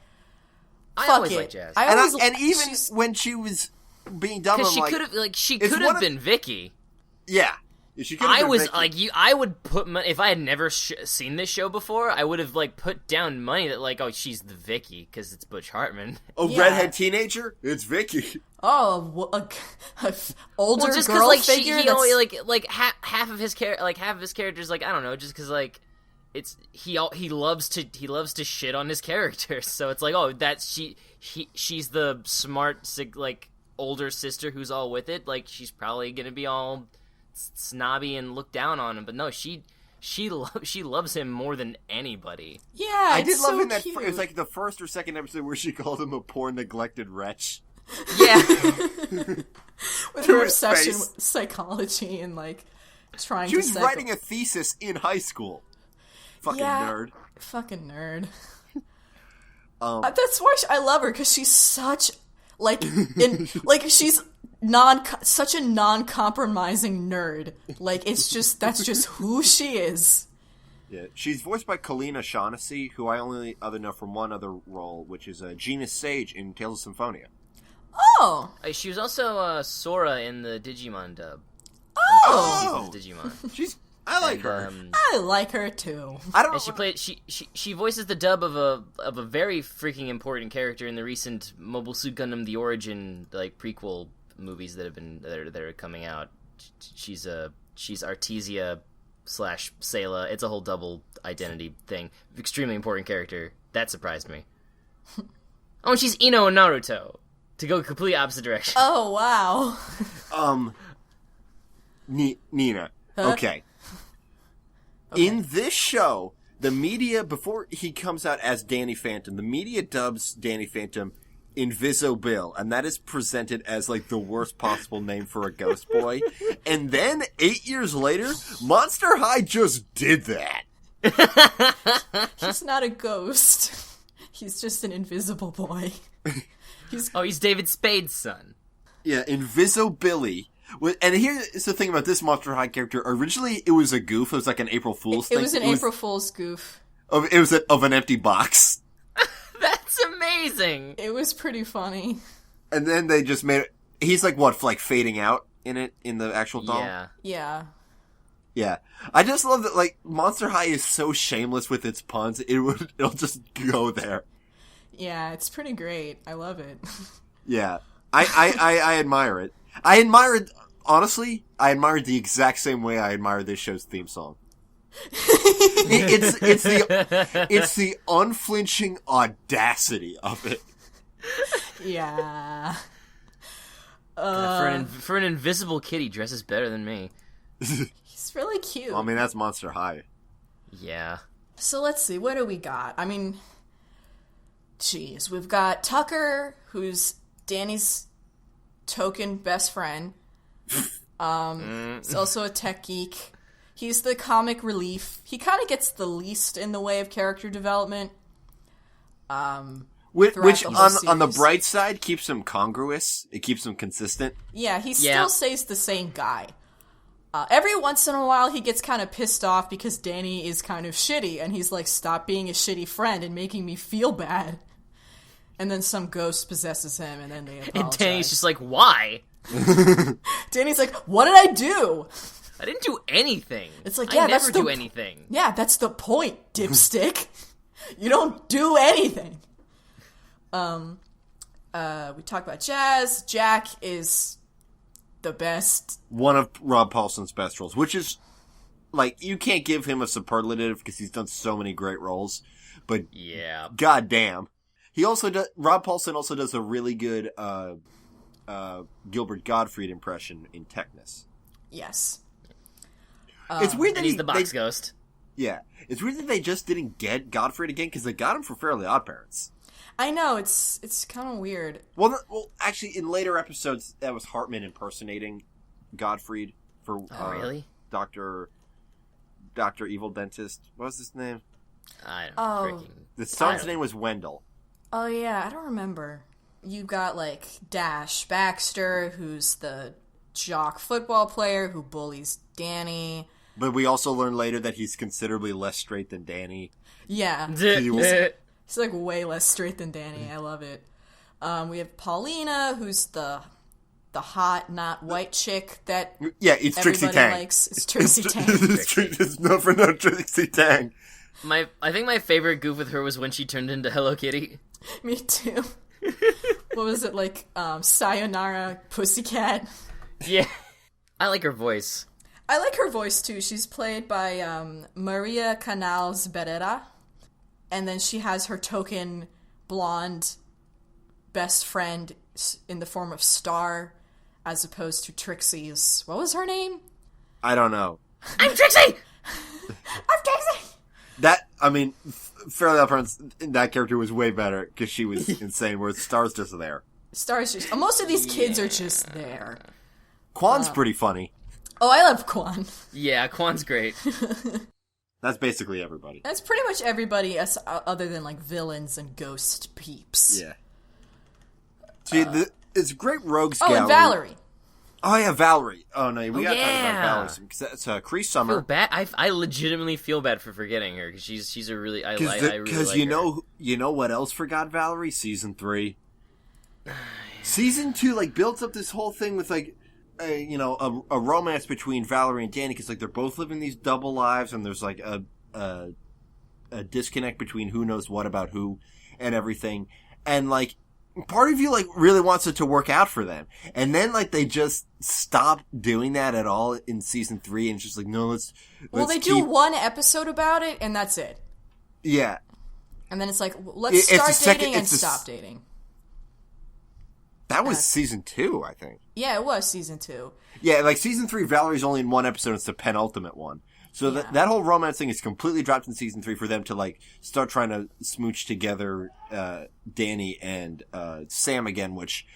I fuck always it. liked Jazz. And even when she was being dumb, Because I'm she could have been Vicky. Yeah. She could have I been was Vicky. like, I would put money, if I had never seen this show before, I would have like put down money that like, oh, she's the Vicky because it's Butch Hartman. A redhead teenager? It's Vicky. oh, a older Well, just girl like figure he that's... only like half of his characters, like, I don't know, just because like it's he loves to shit on his characters, so it's like, oh, that's she's the smart like older sister who's all with it, like she's probably gonna be all snobby and look down on him, but no, she loves him more than anybody. Yeah, I did it's love so in that. cute. It was like the first or second episode where she called him a poor, neglected wretch. Yeah. with to her his obsession face. with psychology and like trying She to was writing a thesis in high school. Fucking nerd. Fucking nerd. That's why I love her, because she's such, like, she's such a non-compromising nerd. Like, that's just who she is. Yeah, she's voiced by Kalina Shaughnessy, who I only know from one other role, which is Gina Sage in Tales of Symphonia. Oh! She was also Sora in the Digimon dub. Oh! Digimon. I like her. I like her too. I don't. And she played. She voices the dub of a very freaking important character in the recent Mobile Suit Gundam: The Origin prequel movies that are coming out. She's Artesia / Sayla. It's a whole double identity thing. Extremely important character. That surprised me. Oh, and she's Ino in Naruto. To go complete opposite direction. Oh wow. Nina. Huh? Okay. In this show, the media, before he comes out as Danny Phantom, the media dubs Danny Phantom Invisible, and that is presented as the worst possible name for a ghost boy. And then 8 years later, Monster High just did that. He's not a ghost. He's just an invisible boy. He's David Spade's son. Yeah, Invisibility. And here's the thing about this Monster High character. Originally, it was a goof. It was like an April Fool's thing. It was an April Fool's goof. It was of an empty box. That's amazing. It was pretty funny. And then they just made it... He's fading out in the actual doll? Yeah. Yeah. I just love that, Monster High is so shameless with its puns, it'll just go there. Yeah, it's pretty great. I love it. Yeah. I admire it. I admired the exact same way I admire this show's theme song. It's the unflinching audacity of it. Yeah. For an invisible kid, he dresses better than me. He's really cute. I mean, that's Monster High. Yeah. So let's see, what do we got? I mean, geez, we've got Tucker, who's Danny's token best friend. He's also a tech geek. He's the comic relief. He kind of gets the least in the way of character development. Which on the bright side keeps him congruous. It keeps him consistent. Yeah, he still stays the same guy. Every once in a while, he gets kind of pissed off because Danny is kind of shitty, and he's like, "Stop being a shitty friend and making me feel bad." And then some ghost possesses him, and then they apologize. And Danny's just like, "Why?" Danny's like, "What did I do? I didn't do anything." It's like, yeah, I never do anything. Yeah, that's the point, dipstick. You don't do anything. We talk about Jazz. Jack is the best. One of Rob Paulson's best roles, which is, you can't give him a superlative because he's done so many great roles, but yeah, goddamn. He also does, Rob Paulson also does a really good, Gilbert Gottfried impression in Technus. Yes. It's weird that he's the box ghost. Yeah. It's weird that they just didn't get Gottfried again, because they got him for Fairly Odd Parents. I know, it's kind of weird. Well, actually, in later episodes, that was Hartman impersonating Gottfried for really? Dr. Evil Dentist. What was his name? I don't The son's name was Wendell. Oh, yeah, I don't remember. You got, Dash Baxter, who's the jock football player who bullies Danny. But we also learn later that he's considerably less straight than Danny. Yeah. He's way less straight than Danny. I love it. We have Paulina, who's the hot, not white chick that it's Trixie Tang. Likes. It's Trixie Tang. It's no Trixie Tang. I think my favorite goof with her was when she turned into Hello Kitty. Me too. What was it, Sayonara Pussycat? Yeah. I like her voice. I like her voice too. She's played by Maria Canals Berrera. And then she has her token blonde best friend in the form of Star, as opposed to Trixie's. What was her name? I don't know. I'm Trixie! I'm Trixie! Fairly Odd Parents, that character was way better because she was insane, whereas Star's just there. Star's just... most of these kids are just there. Quan's pretty funny. Oh, I love Quan. Yeah, Quan's great. That's basically everybody. That's pretty much everybody other than, like, villains and ghost peeps. Yeah. See, it's great rogues gallery. Oh, and Valerie. Oh, yeah, Valerie. Oh, no, we gotta talk about Valerie. Because that's Cree Summer. I feel bad. I legitimately feel bad for forgetting her, because she's a really... I really like Because you know what else forgot Valerie? Season 3. Season 2, like, builds up this whole thing with, like, a romance between Valerie and Danny, because, like, they're both living these double lives, and there's, like, a disconnect between who knows what about who and everything. And, like, part of you, like, really wants it to work out for them. And then, like, they just stop doing that at all in season 3, and it's just like, no, let's Well, they do one episode about it, and that's it. Yeah. And then it's like, let's start dating and stop dating. That was season 2, I think. Yeah, it was season 2. Yeah, like, season 3, Valerie's only in one episode, it's the penultimate one. So that whole romance thing is completely dropped in season 3 for them to, like, start trying to smooch together Danny and Sam again, which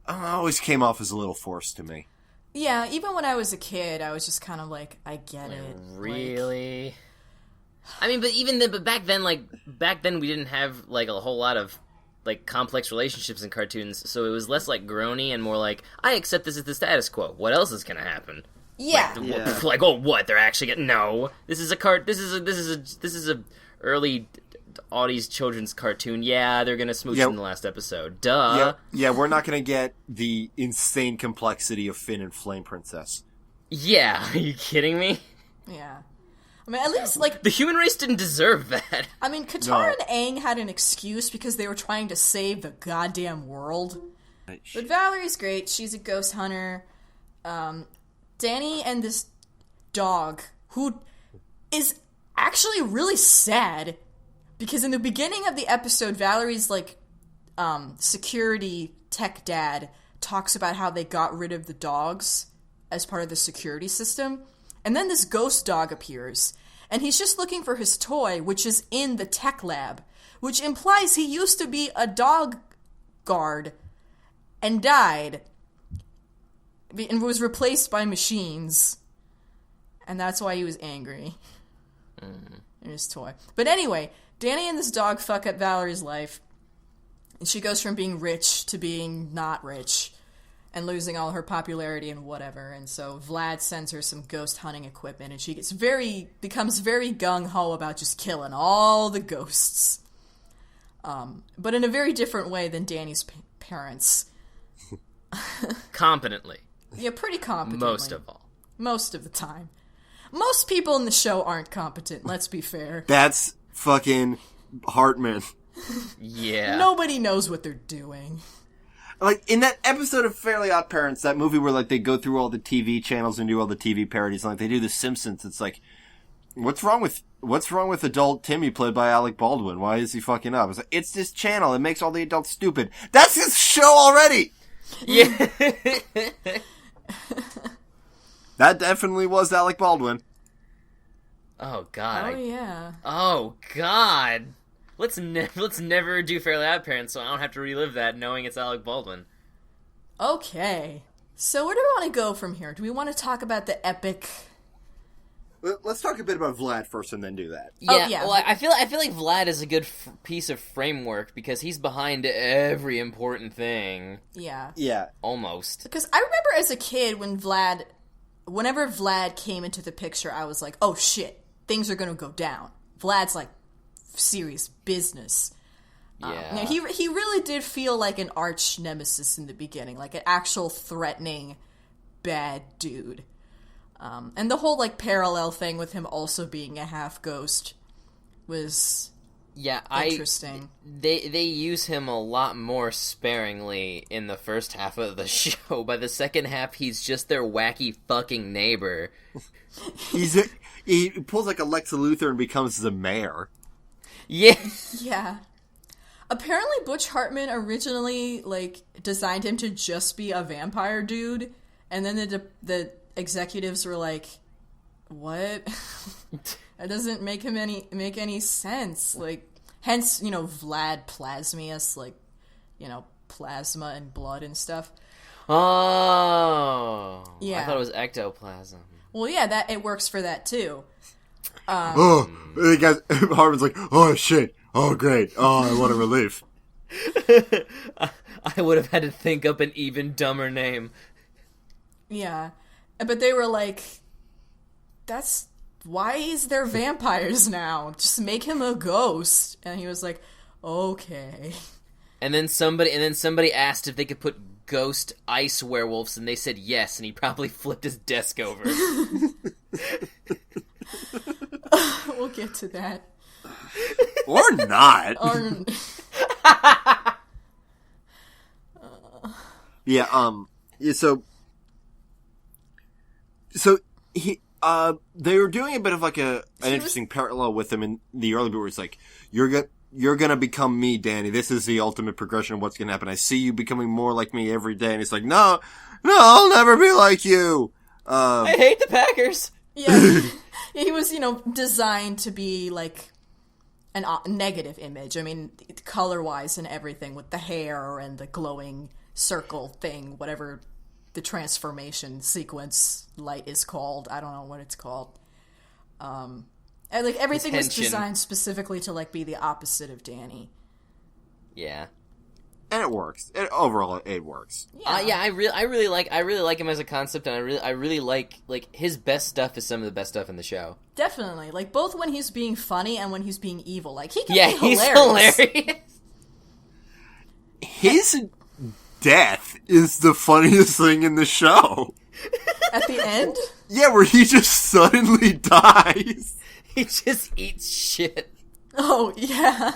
always came off as a little forced to me. Yeah, even when I was a kid, I was just kind of like, I get it. Really? Like... I mean, but back then we didn't have, like, a whole lot of, like, complex relationships in cartoons, so it was less, like, groany and more like, I accept this as the status quo. What else is gonna happen? Yeah. Like, oh, what? They're actually getting... No. This is a early Audie's children's cartoon. Yeah, they're gonna smooch in the last episode. Duh. Yeah, we're not gonna get the insane complexity of Finn and Flame Princess. Yeah, are you kidding me? Yeah. I mean, at least, like... The human race didn't deserve that. I mean, Katara and Aang had an excuse because they were trying to save the goddamn world. But Valerie's great. She's a ghost hunter. Danny and this dog, who is actually really sad, because in the beginning of the episode, Valerie's, like, security tech dad talks about how they got rid of the dogs as part of the security system, and then this ghost dog appears, and he's just looking for his toy, which is in the tech lab, which implies he used to be a dog guard and died, and was replaced by machines. And that's why he was angry. In his toy. But anyway, Danny and this dog fuck up Valerie's life. And she goes from being rich to being not rich. And losing all her popularity and whatever. And so Vlad sends her some ghost hunting equipment. And she becomes very gung-ho about just killing all the ghosts. But in a very different way than Danny's parents. Competently. Yeah, pretty competently. Most of all. Most of the time. Most people in the show aren't competent, let's be fair. That's fucking Hartman. Yeah. Nobody knows what they're doing. Like, in that episode of Fairly Odd Parents, that movie where, like, they go through all the TV channels and do all the TV parodies, and, like, they do The Simpsons, it's like, what's wrong with adult Timmy played by Alec Baldwin? Why is he fucking up? It's like, it's this channel, it makes all the adults stupid. That's his show already! Yeah. That definitely was Alec Baldwin. Oh, God. Oh, yeah. Oh, God. Let's never do Fairly Odd Parents, so I don't have to relive that knowing it's Alec Baldwin. Okay. So where do we want to go from here? Do we want to talk about the epic... Let's talk a bit about Vlad first and then do that. Yeah, well, I feel like Vlad is a good piece of framework because he's behind every important thing. Yeah. Yeah. Almost. Because I remember as a kid whenever Vlad came into the picture, I was like, oh shit, things are gonna go down. Vlad's like serious business. Yeah. He really did feel like an arch nemesis in the beginning, like an actual threatening bad dude. And the whole, like, parallel thing with him also being a half-ghost was interesting. They use him a lot more sparingly in the first half of the show. By the second half, he's just their wacky fucking neighbor. He pulls like a Lex Luthor and becomes the mayor. Yeah. Yeah. Apparently Butch Hartman originally, like, designed him to just be a vampire dude, and then the executives were like, what? That doesn't make any sense. Like, hence, Vlad Plasmius, like, plasma and blood and stuff. Oh. Yeah. I thought it was ectoplasm. Well, yeah, it works for that too. The guy, Harmon's like, oh shit, oh great, oh what a relief. I would have had to think up an even dumber name. Yeah. But they were like, why is there vampires now? Just make him a ghost. And he was like, okay. And then somebody asked if they could put ghost ice werewolves, and they said yes, and he probably flipped his desk over. We'll get to that. Or not. So he, they were doing a bit of like an interesting parallel with him in the early bit where it's like, you're gonna become me, Danny. This is the ultimate progression of what's gonna happen. I see you becoming more like me every day. And it's like, no, I'll never be like you. I hate the Packers. Yeah. He was, designed to be like a negative image. I mean, color-wise and everything, with the hair and the glowing circle thing, whatever the transformation sequence light is called. I don't know what it's called. And like everything was designed specifically to like be the opposite of Danny. Yeah. And it works. Overall, it works. Yeah, I really like him as a concept, and I really like his best stuff is some of the best stuff in the show. Definitely, like both when he's being funny and when he's being evil. Like he can be hilarious. He's hilarious. His death is the funniest thing in the show. At the end? Yeah, where he just suddenly dies. He just eats shit. Oh, yeah.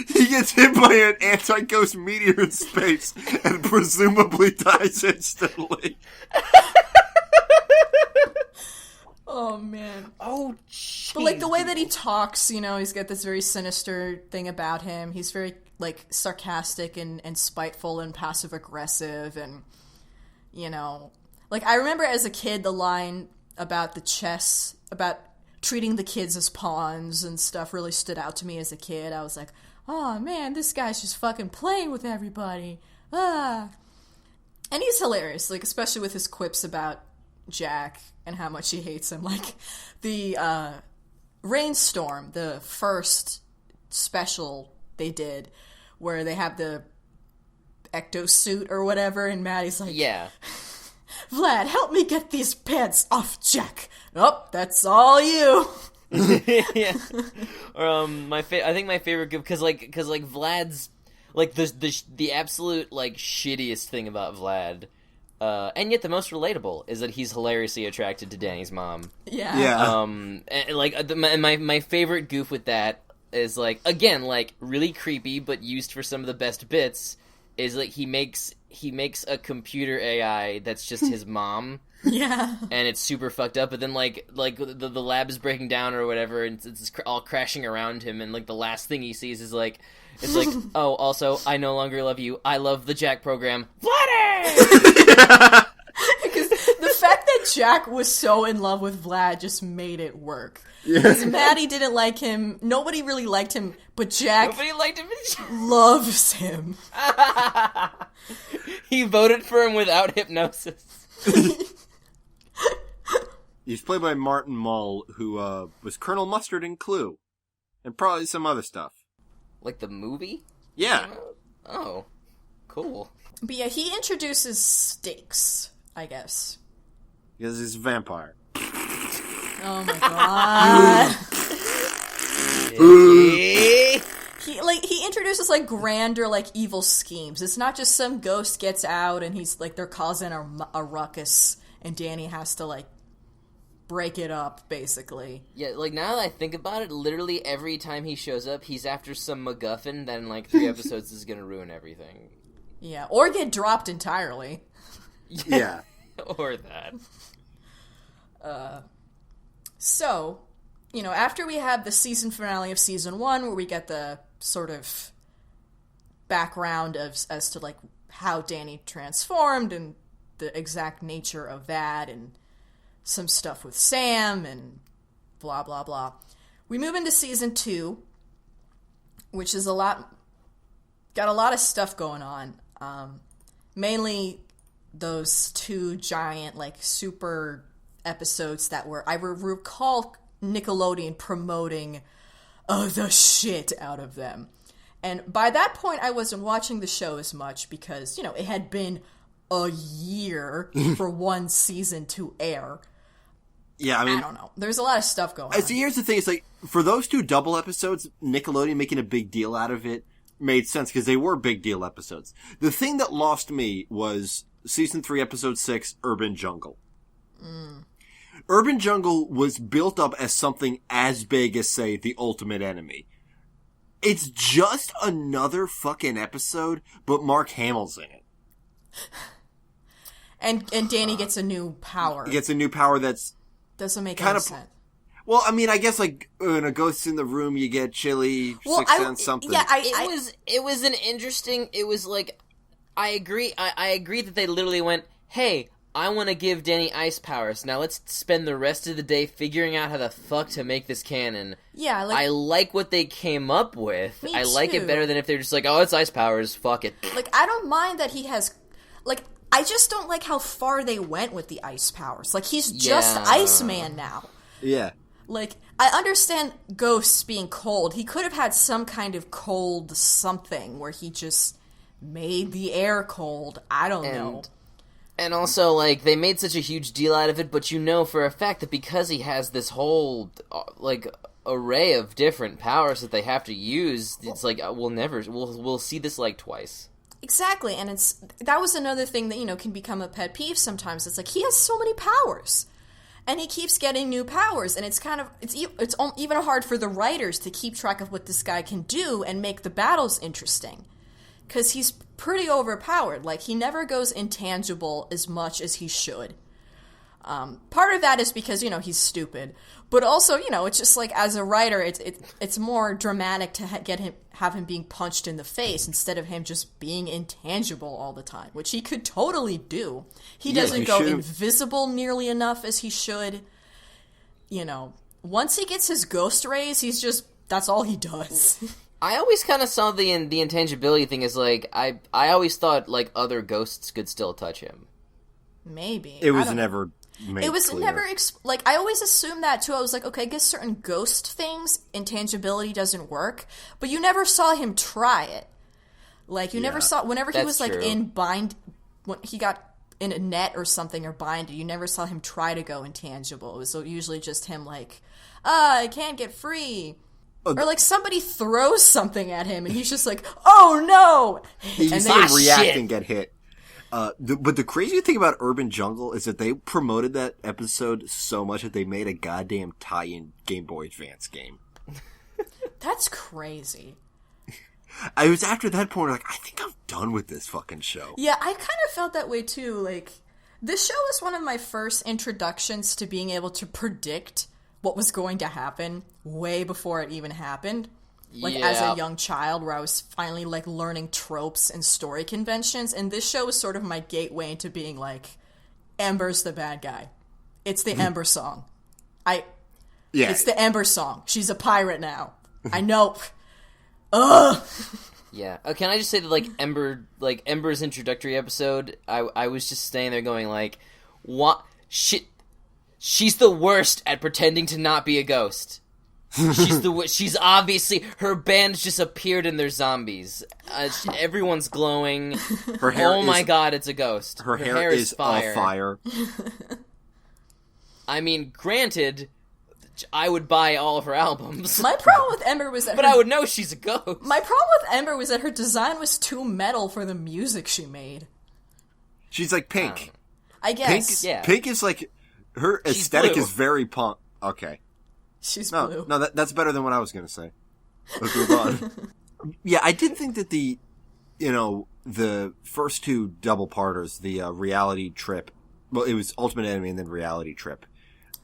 He gets hit by an anti-ghost meteor in space and presumably dies instantly. Oh, man. Oh, jeez. But, like, the way that he talks, he's got this very sinister thing about him. He's very, like, sarcastic and spiteful and passive-aggressive and, Like, I remember as a kid the line about the chess, about treating the kids as pawns and stuff really stood out to me as a kid. I was like, oh man, this guy's just fucking playing with everybody. And he's hilarious, like, especially with his quips about Jack and how much he hates him. Like, the Rainstorm, the first special they did, where they have the ecto suit or whatever, and Maddie's like, yeah. Vlad, help me get these pants off Jack. Oh, that's all you. Yeah. Or I think my favorite because Vlad's like the absolute like shittiest thing about Vlad, and yet the most relatable is that he's hilariously attracted to Danny's mom. Yeah. Yeah. And like my favorite goof with that is like, again, like really creepy but used for some of the best bits, is like he makes a computer AI that's just his mom. Yeah. And it's super fucked up, but then like the lab is breaking down or whatever, and it's all crashing around him, and like the last thing he sees is like, it's like, oh, also, I no longer love you, I love the Jack program. Vladdy! Because the fact that Jack was so in love with Vlad just made it work. Because Maddie didn't like him, nobody really liked him, but Jack Nobody liked him. loves him. He voted for him without hypnosis. He's played by Martin Mull, who was Colonel Mustard in Clue. And probably some other stuff. Like the movie? Yeah. Oh, cool. But yeah, he introduces stakes, I guess. Because he's a vampire. Oh my god. He introduces like grander, like evil schemes. It's not just some ghost gets out and he's like, they're causing a ruckus and Danny has to like break it up, basically. Yeah, like now that I think about it, literally every time he shows up, he's after some MacGuffin that in like 3 episodes is gonna ruin everything. Yeah, or get dropped entirely. Yeah. Or that. So, after we have the season finale of season 1, where we get the sort of background as to like how Danny transformed and the exact nature of that, and some stuff with Sam and blah blah blah, we move into season 2, which is got a lot of stuff going on. Mainly those 2 giant like super episodes that were, I recall Nickelodeon promoting the shit out of them. And by that point, I wasn't watching the show as much because, it had been a year for one season to air. Yeah, I don't know. There's a lot of stuff going on. See, here's the thing. It's like, for those 2 double episodes, Nickelodeon making a big deal out of it made sense because they were big deal episodes. The thing that lost me was Season 3, Episode 6, Urban Jungle. Urban Jungle was built up as something as big as, say, The Ultimate Enemy. It's just another fucking episode, but Mark Hamill's in it. And Danny gets a new power. He gets a new power that's doesn't make kind any of sense. Well, I mean, I guess like when a ghost's in the room, you get chili, Sixth Sense, something. Yeah, it was an interesting. It was like, I agree. I agree that they literally went, "Hey, I want to give Danny ice powers. Now let's spend the rest of the day figuring out how the fuck to make this canon." Yeah, like, I like what they came up with. Me I like too. it better than if they're just like, "Oh, it's ice powers. Fuck it." Like, I don't mind that he has, like, I just don't like how far they went with the ice powers. Like, he's just Yeah. Iceman now. Yeah. Like, I understand ghosts being cold. He could have had some kind of cold something where he just made the air cold. I don't know. And also, like, they made such a huge deal out of it, but you know for a fact that because he has this whole, like, array of different powers that they have to use, it's like, we'll see this, like, twice. Exactly, and that was another thing that, can become a pet peeve sometimes. It's like, he has so many powers, and he keeps getting new powers, and it's even hard for the writers to keep track of what this guy can do and make the battles interesting. Because he's pretty overpowered. Like, he never goes intangible as much as he should. Part of that is because, he's stupid. But also, it's just like, as a writer, it's more dramatic to have him being punched in the face instead of him just being intangible all the time, which he could totally do. He doesn't go invisible nearly enough as he should. Once he gets his ghost rays, that's all he does. I always kind of saw the intangibility thing as, like, I always thought, like, other ghosts could still touch him. Maybe. It was never made It was clear. never, I always assumed that, too. I was like, okay, I guess certain ghost things, intangibility doesn't work, but you never saw him try it. Like, you never saw, whenever he was, like, true. when he got in a net or something or binded, you never saw him try to go intangible. It was usually just him, like, I can't get free. Or, like, somebody throws something at him, and he's just like, oh, no! You And see then, him react shit. and get hit. But the crazy thing about Urban Jungle is that they promoted that episode so much that they made a goddamn tie-in Game Boy Advance game. that's crazy. I was after that point, like, I think I'm done with this fucking show. Yeah, I kind of felt that way, too. Like, this show was one of my first introductions to being able to predict what was going to happen way before it even happened. Like, as a young child, where I was finally, like, learning tropes and story conventions, and this show was sort of my gateway into being, like, Ember's the bad guy. It's the Ember song. It's the Ember song. She's a pirate now. I know. Ugh! Yeah. Can I just say that, like, Ember's introductory episode, I was just staying there going, like, what? Shit. She's the worst at pretending to not be a ghost. She's obviously, her band just appeared and they're zombies. Everyone's glowing. Her hair my god, it's a ghost. Her hair is fire. on fire. I mean, granted, I would buy all of her albums. My problem with Ember was that But I would know she's a ghost. My problem with Ember was that her design was too metal for the music she made. She's like Pink. I guess. Pink is like, her She's aesthetic blue. is very punk. Okay. She's No, blue. no, that's better than what I was going to say. Let's move on. Yeah, I did think that the first 2 double parters, the reality trip, well, it was Ultimate Enemy and then reality trip,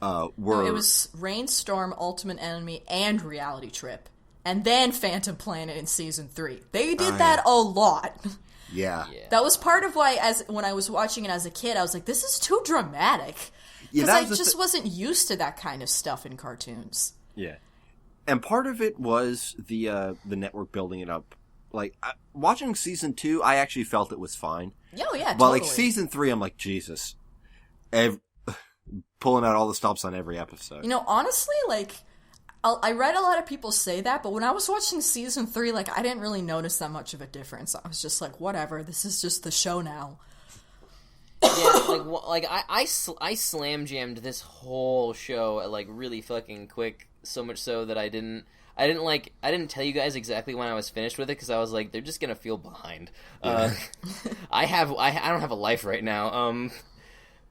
were... No, it was Rainstorm, Ultimate Enemy, and Reality Trip. And then Phantom Planet in Season 3. They did that a lot. Yeah. That was part of why, when I was watching it as a kid, I was like, this is too dramatic. Yeah, Because I just wasn't used to that kind of stuff in cartoons. Yeah. And part of it was the network building it up. Like, watching Season 2, I actually felt it was fine. Oh, yeah, But, totally. like, Season 3, I'm like, Jesus. pulling out all the stops on every episode. You know, honestly, like, I read a lot of people say that, but when I was watching season 3, like, I didn't really notice that much of a difference. I was just like, whatever, this is just the show now. Yeah, I slam jammed this whole show like really fucking quick, so much so that I didn't tell you guys exactly when I was finished with it because I was like, they're just gonna feel behind. I don't have a life right now.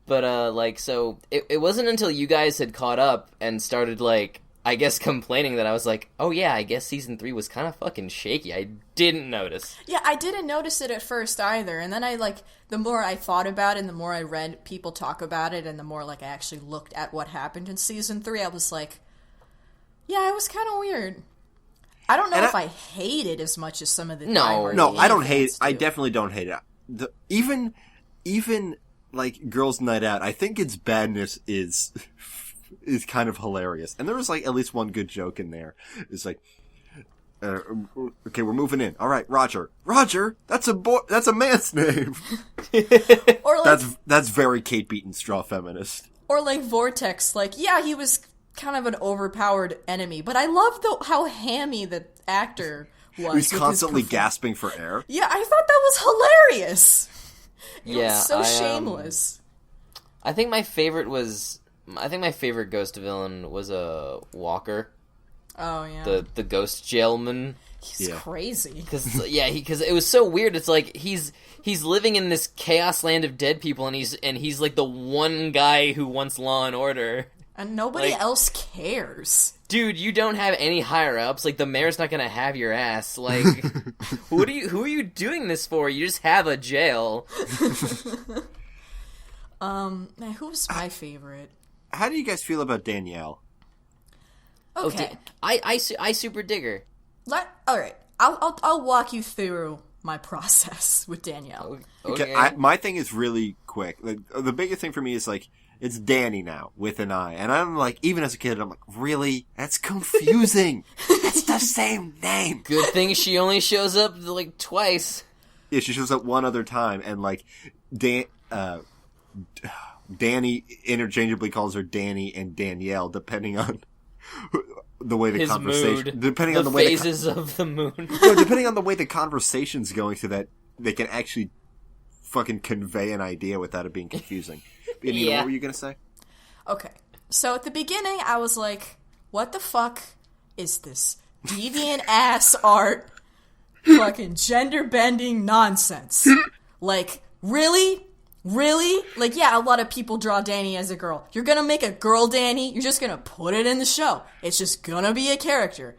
But so it wasn't until you guys had caught up and started like, I guess, complaining that I was like, oh yeah, I guess season 3 was kind of fucking shaky. I didn't notice. Yeah, I didn't notice it at first either, and then the more I thought about it, and the more I read people talk about it, and the more, like, I actually looked at what happened in season 3, I was like, yeah, it was kind of weird. I don't know if I hate it as much as some of the No, I don't hate it. Do. I definitely don't hate it. Even, like, Girls' Night Out, I think its badness is kind of hilarious. And there was, like, at least one good joke in there. It's like, okay, we're moving in. All right, Roger. Roger? That's a man's name. Or like, that's very Kate Beatonstraw feminist. Or like Vortex, like, yeah, he was kind of an overpowered enemy, but I love how hammy the actor was. He's constantly gasping for air. Yeah, I thought that was hilarious. It was so shameless. I think my favorite ghost villain was a Walker. Oh yeah, the ghost jailman. He's crazy. Because it was so weird. It's like he's living in this chaos land of dead people, and he's like the one guy who wants law and order, and nobody else cares. Dude, you don't have any higher ups. Like, the mayor's not gonna have your ass. Like, who are you doing this for? You just have a jail. Who's my favorite? How do you guys feel about Danielle? Okay, I super dig her. All right, I'll walk you through my process with Danielle. Okay. My thing is really quick. Like, the biggest thing for me is like, it's Danny now with an I, and I'm like, even as a kid, I'm like, really? That's confusing. It's the same name. Good thing she only shows up like twice. Yeah, she shows up one other time, and like Danny interchangeably calls her Danny and Danielle, depending on the way the his conversation, mood, depending the on the way phases of the moon. No, depending on the way the conversation's going, so that they can actually fucking convey an idea without it being confusing. Anita, what were you gonna say? Okay, so at the beginning, I was like, "What the fuck is this deviant ass art, fucking gender bending nonsense? Like, really?" Really? Like, yeah, a lot of people draw Danny as a girl. You're gonna make a girl Danny? You're just gonna put it in the show. It's just gonna be a character.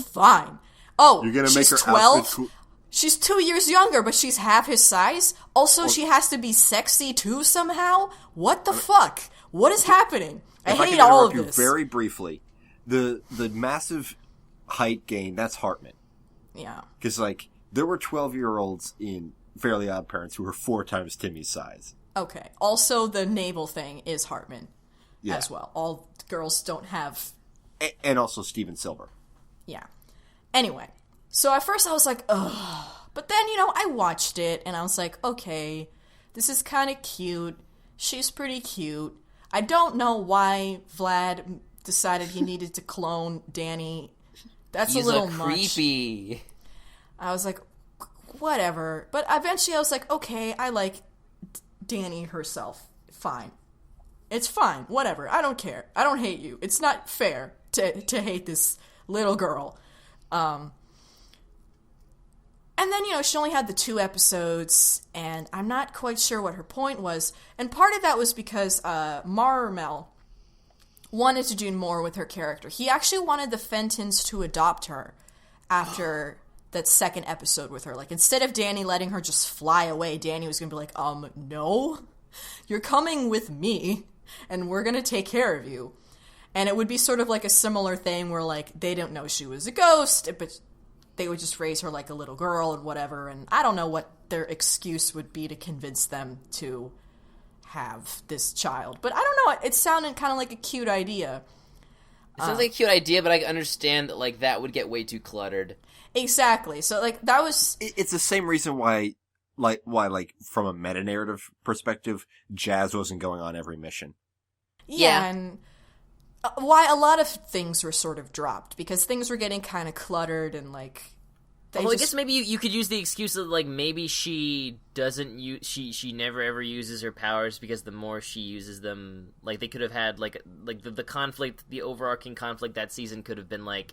Fine. Oh, you're gonna she's make her 12? cool. She's 2 years younger, but she's half his size? Also, she has to be sexy too somehow? What the fuck? What is happening? I hate all of this. Very briefly, the massive height gain, that's Hartman. Yeah. Because, like, there were 12-year-olds in Fairly Odd Parents who were 4 times Timmy's size. Okay. Also, the navel thing is Hartman as well. All girls don't have... And also Steven Silver. Yeah. Anyway, so at first I was like, ugh. But then, I watched it, and I was like, okay, this is kind of cute. She's pretty cute. I don't know why Vlad decided he needed to clone Danny. That's a little much. Creepy. I was like, whatever. But eventually I was like, okay, I like Danny herself. Fine. It's fine. Whatever. I don't care. I don't hate you. It's not fair to hate this little girl. And then, she only had the 2 episodes, and I'm not quite sure what her point was. And part of that was because Marmel wanted to do more with her character. He actually wanted the Fentons to adopt her after that second episode with her. Like, instead of Danny letting her just fly away, Danny was going to be like, no, you're coming with me, and we're going to take care of you. And it would be sort of like a similar thing where, like, they don't know she was a ghost, but they would just raise her like a little girl and whatever. And I don't know what their excuse would be to convince them to have this child. But I don't know, it sounded kind of like a cute idea. It sounds like a cute idea, but I understand that, like, that would get way too cluttered. Exactly. So, like, that was... It's the same reason why, from a meta-narrative perspective, Jazz wasn't going on every mission. Yeah, and why a lot of things were sort of dropped, because things were getting kind of cluttered and, like... I guess maybe you could use the excuse that, like, maybe she doesn't use... She never ever uses her powers, because the more she uses them... Like, they could have had, like the conflict, the overarching conflict that season could have been, like,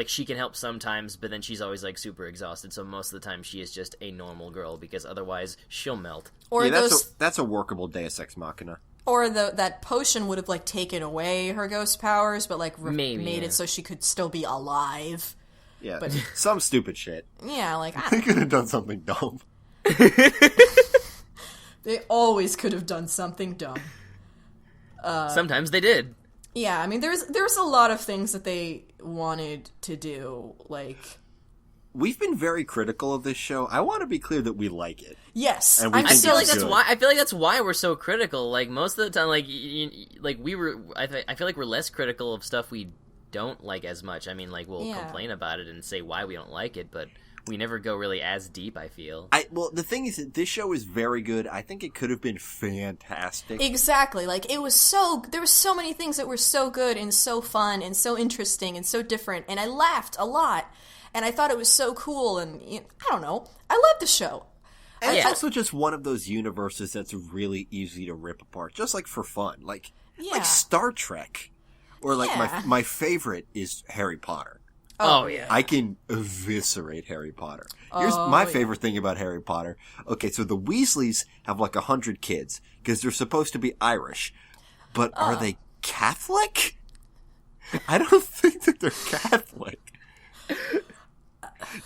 she can help sometimes, but then she's always, like, super exhausted, so most of the time she is just a normal girl, because otherwise she'll melt. Or that's a workable Deus Ex Machina. Or that potion would have, like, taken away her ghost powers, but, like, made it so she could still be alive. Yeah, but some stupid shit. Yeah, like... They could have done something dumb. They always could have done something dumb. Sometimes they did. Yeah, I mean, there's a lot of things that they wanted to do, like... We've been very critical of this show. I want to be clear that we like it. Yes, and I feel like that's why we're so critical. Like, most of the time, like we were... I feel like we're less critical of stuff we don't like as much. I mean, like, we'll complain about it and say why we don't like it, but we never go really as deep, I feel. Well, the thing is that this show is very good. I think it could have been fantastic. Exactly. Like, there were so many things that were so good and so fun and so interesting and so different, and I laughed a lot, and I thought it was so cool, and I don't know. I love the show. And it's also just one of those universes that's really easy to rip apart, just like for fun. Like Star Trek. Or, like, my favorite is Harry Potter. Oh, yeah. I can eviscerate Harry Potter. Here's my favorite thing about Harry Potter. Okay, so the Weasleys have, like, 100 kids, because they're supposed to be Irish. But are they Catholic? I don't think that they're Catholic.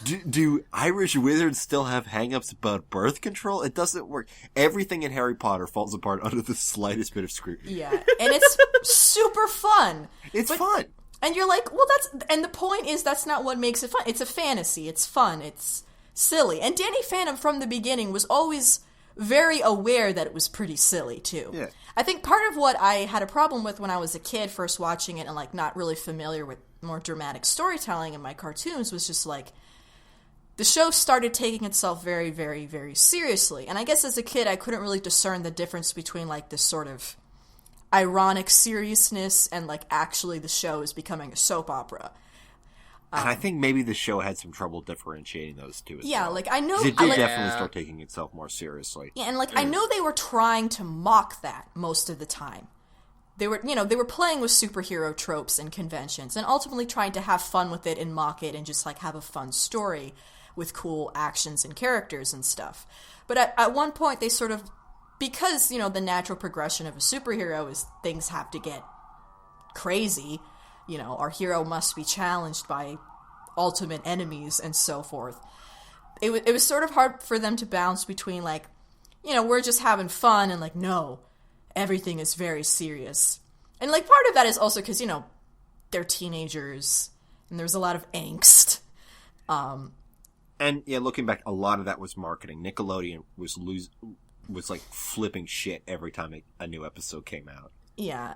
Do Irish wizards still have hang-ups about birth control? It doesn't work. Everything in Harry Potter falls apart under the slightest bit of scrutiny. Yeah, and it's super fun. It's fun. And you're like, well, and the point is that's not what makes it fun. It's a fantasy. It's fun. It's silly. And Danny Phantom from the beginning was always very aware that it was pretty silly, too. Yeah. I think part of what I had a problem with when I was a kid first watching it and, like, not really familiar with more dramatic storytelling in my cartoons was just, like, the show started taking itself very, very, very seriously. And I guess as a kid, I couldn't really discern the difference between, like, this sort of ironic seriousness and, like, actually the show is becoming a soap opera. And I think maybe the show had some trouble differentiating those two as well. Like, I know... It did definitely start taking itself more seriously. Yeah, and, like, I know they were trying to mock that most of the time. They were playing with superhero tropes and conventions and ultimately trying to have fun with it and mock it and just, like, have a fun story with cool actions and characters and stuff. But at one point, they sort of... Because, the natural progression of a superhero is things have to get crazy. Our hero must be challenged by ultimate enemies and so forth. It was sort of hard for them to bounce between, like, we're just having fun and, like, no, everything is very serious. And, like, part of that is also because, they're teenagers and there's a lot of angst. And, yeah, looking back, a lot of that was marketing. Nickelodeon was like flipping shit every time a new episode came out. Yeah.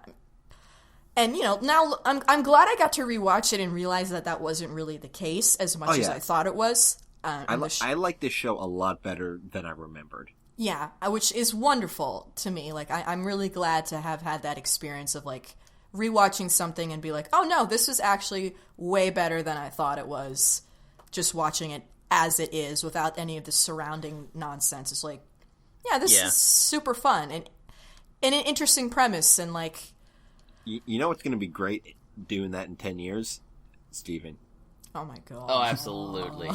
And, now I'm glad I got to rewatch it and realize that wasn't really the case as much as I thought it was. I like this show a lot better than I remembered. Yeah, which is wonderful to me. Like, I'm really glad to have had that experience of, like, rewatching something and be like, oh no, this was actually way better than I thought it was. Just watching it as it is without any of the surrounding nonsense. It's like, yeah, this is super fun and an interesting premise and, like... You know what's going to be great doing that in 10 years? Steven. Oh my god. Oh, absolutely.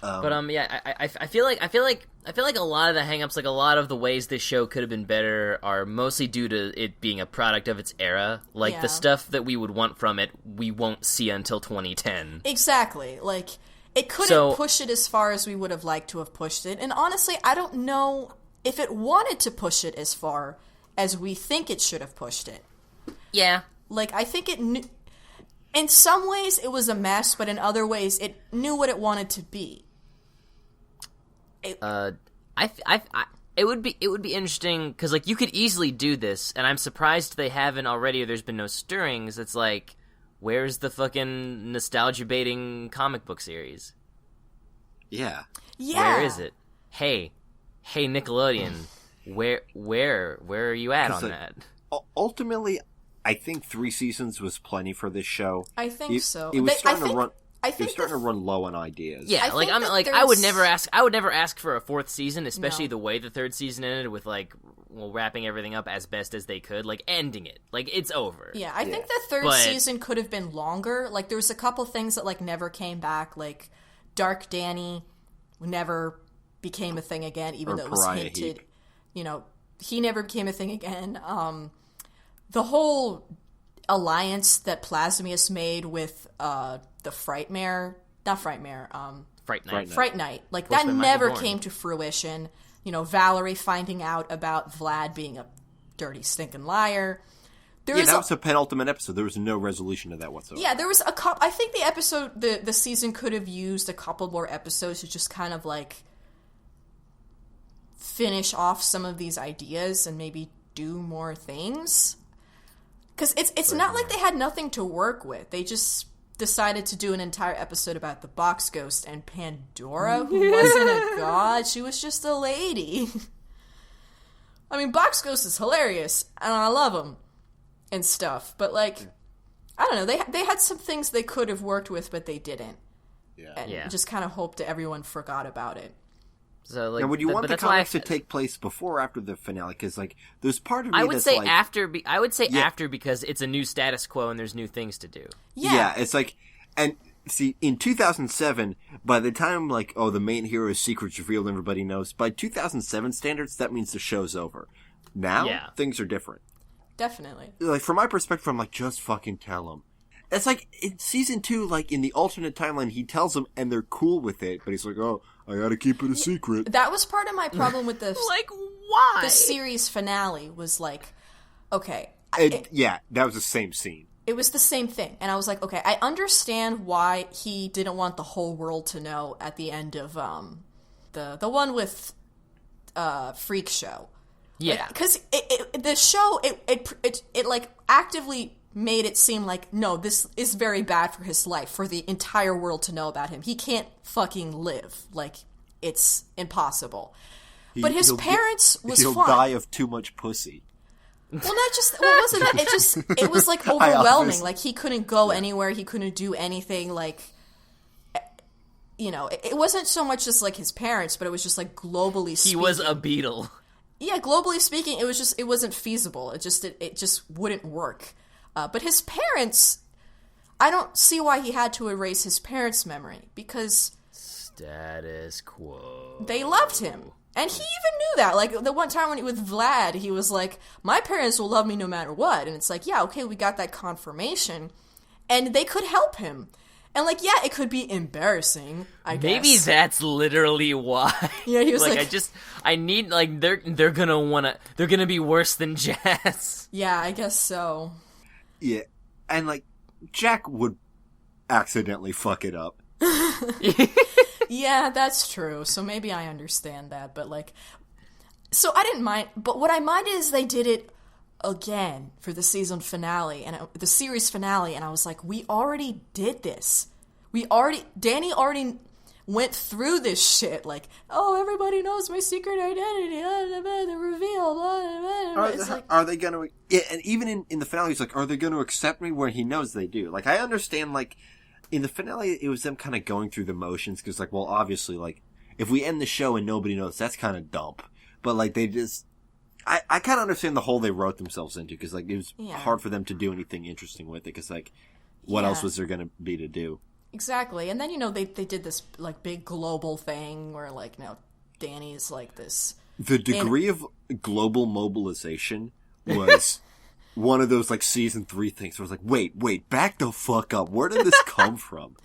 But yeah, I feel like a lot of the hangups, like a lot of the ways this show could have been better, are mostly due to it being a product of its era. Like the stuff that we would want from it, we won't see until 2010. Exactly. Like, it couldn't push it as far as we would have liked to have pushed it. And honestly, I don't know if it wanted to push it as far as we think it should have pushed it. Yeah. Like, I think it knew... In some ways, it was a mess, but in other ways, it knew what it wanted to be. It would be interesting, because, like, you could easily do this, and I'm surprised they haven't already, or there's been no stirrings. It's like, where's the fucking nostalgia-baiting comic book series? Yeah. Where is it? Hey, Nickelodeon, where are you at on that? ultimately, I think 3 seasons was plenty for this show. I think so. It was starting to run. I It was think starting to run low on ideas. Yeah, like think I'm that like I there's- would never ask for a 4th season, especially No. the way the 3rd season ended with like wrapping everything up as best as they could, like ending it. Like it's over. Yeah, I think the 3rd But- season could have been longer. Like there was a couple things that like never came back. Like Dark Danny never became a thing again, even Or though it was Pariah hinted. Heap. You know, he never became a thing again. The whole alliance that Plasmius made with the Fright Night. Fright Night. Fright Night. Like, Voiced that by Michael never Dorn. came to fruition. You know, Valerie finding out about Vlad being a dirty, stinking liar. There That was a penultimate episode. There was no resolution to that whatsoever. Yeah, there was a couple. I think the season could have used a couple more episodes to just kind of, like, finish off some of these ideas and maybe do more things. Because it's not like they had nothing to work with. They just decided to do an entire episode about the box ghost and Pandora, who wasn't a god. She was just a lady. I mean, box ghost is hilarious, and I love him and stuff. But, like, I don't know. They had some things they could have worked with, but they didn't. And just kind of hoped that everyone forgot about it. So like, Now, would you want but the that's why comics to take place before or after the finale? Because, like, there's part of me I would that's say like... after. I would say after because it's a new status quo and there's new things to do. Yeah, it's like... And, see, in 2007, by the time, like, the main hero's secret's revealed, everybody knows, by 2007 standards, that means the show's over. Now, things are different. Definitely. Like, from my perspective, I'm like, just fucking tell them. It's like, in season 2, like, in the alternate timeline, he tells them, and they're cool with it, but he's like, I gotta keep it a secret. That was part of my problem with the Like, why? the series finale was like, okay. That was the same scene. It was the same thing. And I was like, okay, I understand why he didn't want the whole world to know at the end of the one with Freak Show. Yeah. Because the show, it like actively made it seem like, no, this is very bad for his life, for the entire world to know about him. He can't fucking live. Like, it's impossible. But his parents was He'll fine. die of too much pussy. Well, not just, well, wasn't that, it was like overwhelming. Like, he couldn't go anywhere, he couldn't do anything, like, you know, it wasn't so much just like his parents, but it was just like globally speaking. He was a beetle. Yeah, globally speaking, it wasn't feasible. It just wouldn't work. But his parents, I don't see why he had to erase his parents' memory, because Status quo. they loved him. And he even knew that. Like, the one time when he was with Vlad, he was like, my parents will love me no matter what. And it's like, yeah, okay, we got that confirmation. And they could help him. And, like, yeah, it could be embarrassing, I guess. Maybe that's literally why. Yeah, he was like I need, like, they're gonna be worse than Jazz. Yeah, I guess so. Yeah. And, like, Jack would accidentally fuck it up. Yeah, that's true. So maybe I understand that, but like, so I didn't mind. But what I minded is they did it again for the season finale and the series finale, and I was like, we already did this. Danny already went through this shit. Like, oh, everybody knows my secret identity. The reveal. It's like, Are they gonna? Yeah, and even in the finale, he's like, are they gonna accept me? Where he knows they do. Like, I understand, like. In the finale, it was them kind of going through the motions, because, like, well, obviously, like, if we end the show and nobody knows, that's kind of dumb. But, like, they just... I kind of understand the hole they wrote themselves into, because, like, it was hard for them to do anything interesting with it, because, like, what else was there going to be to do? Exactly. And then, you know, they did this, like, big global thing where, like, now Danny's, like, this... The degree of global mobilization was... one of those, like, season 3 things where it's like, wait, back the fuck up. Where did this come from?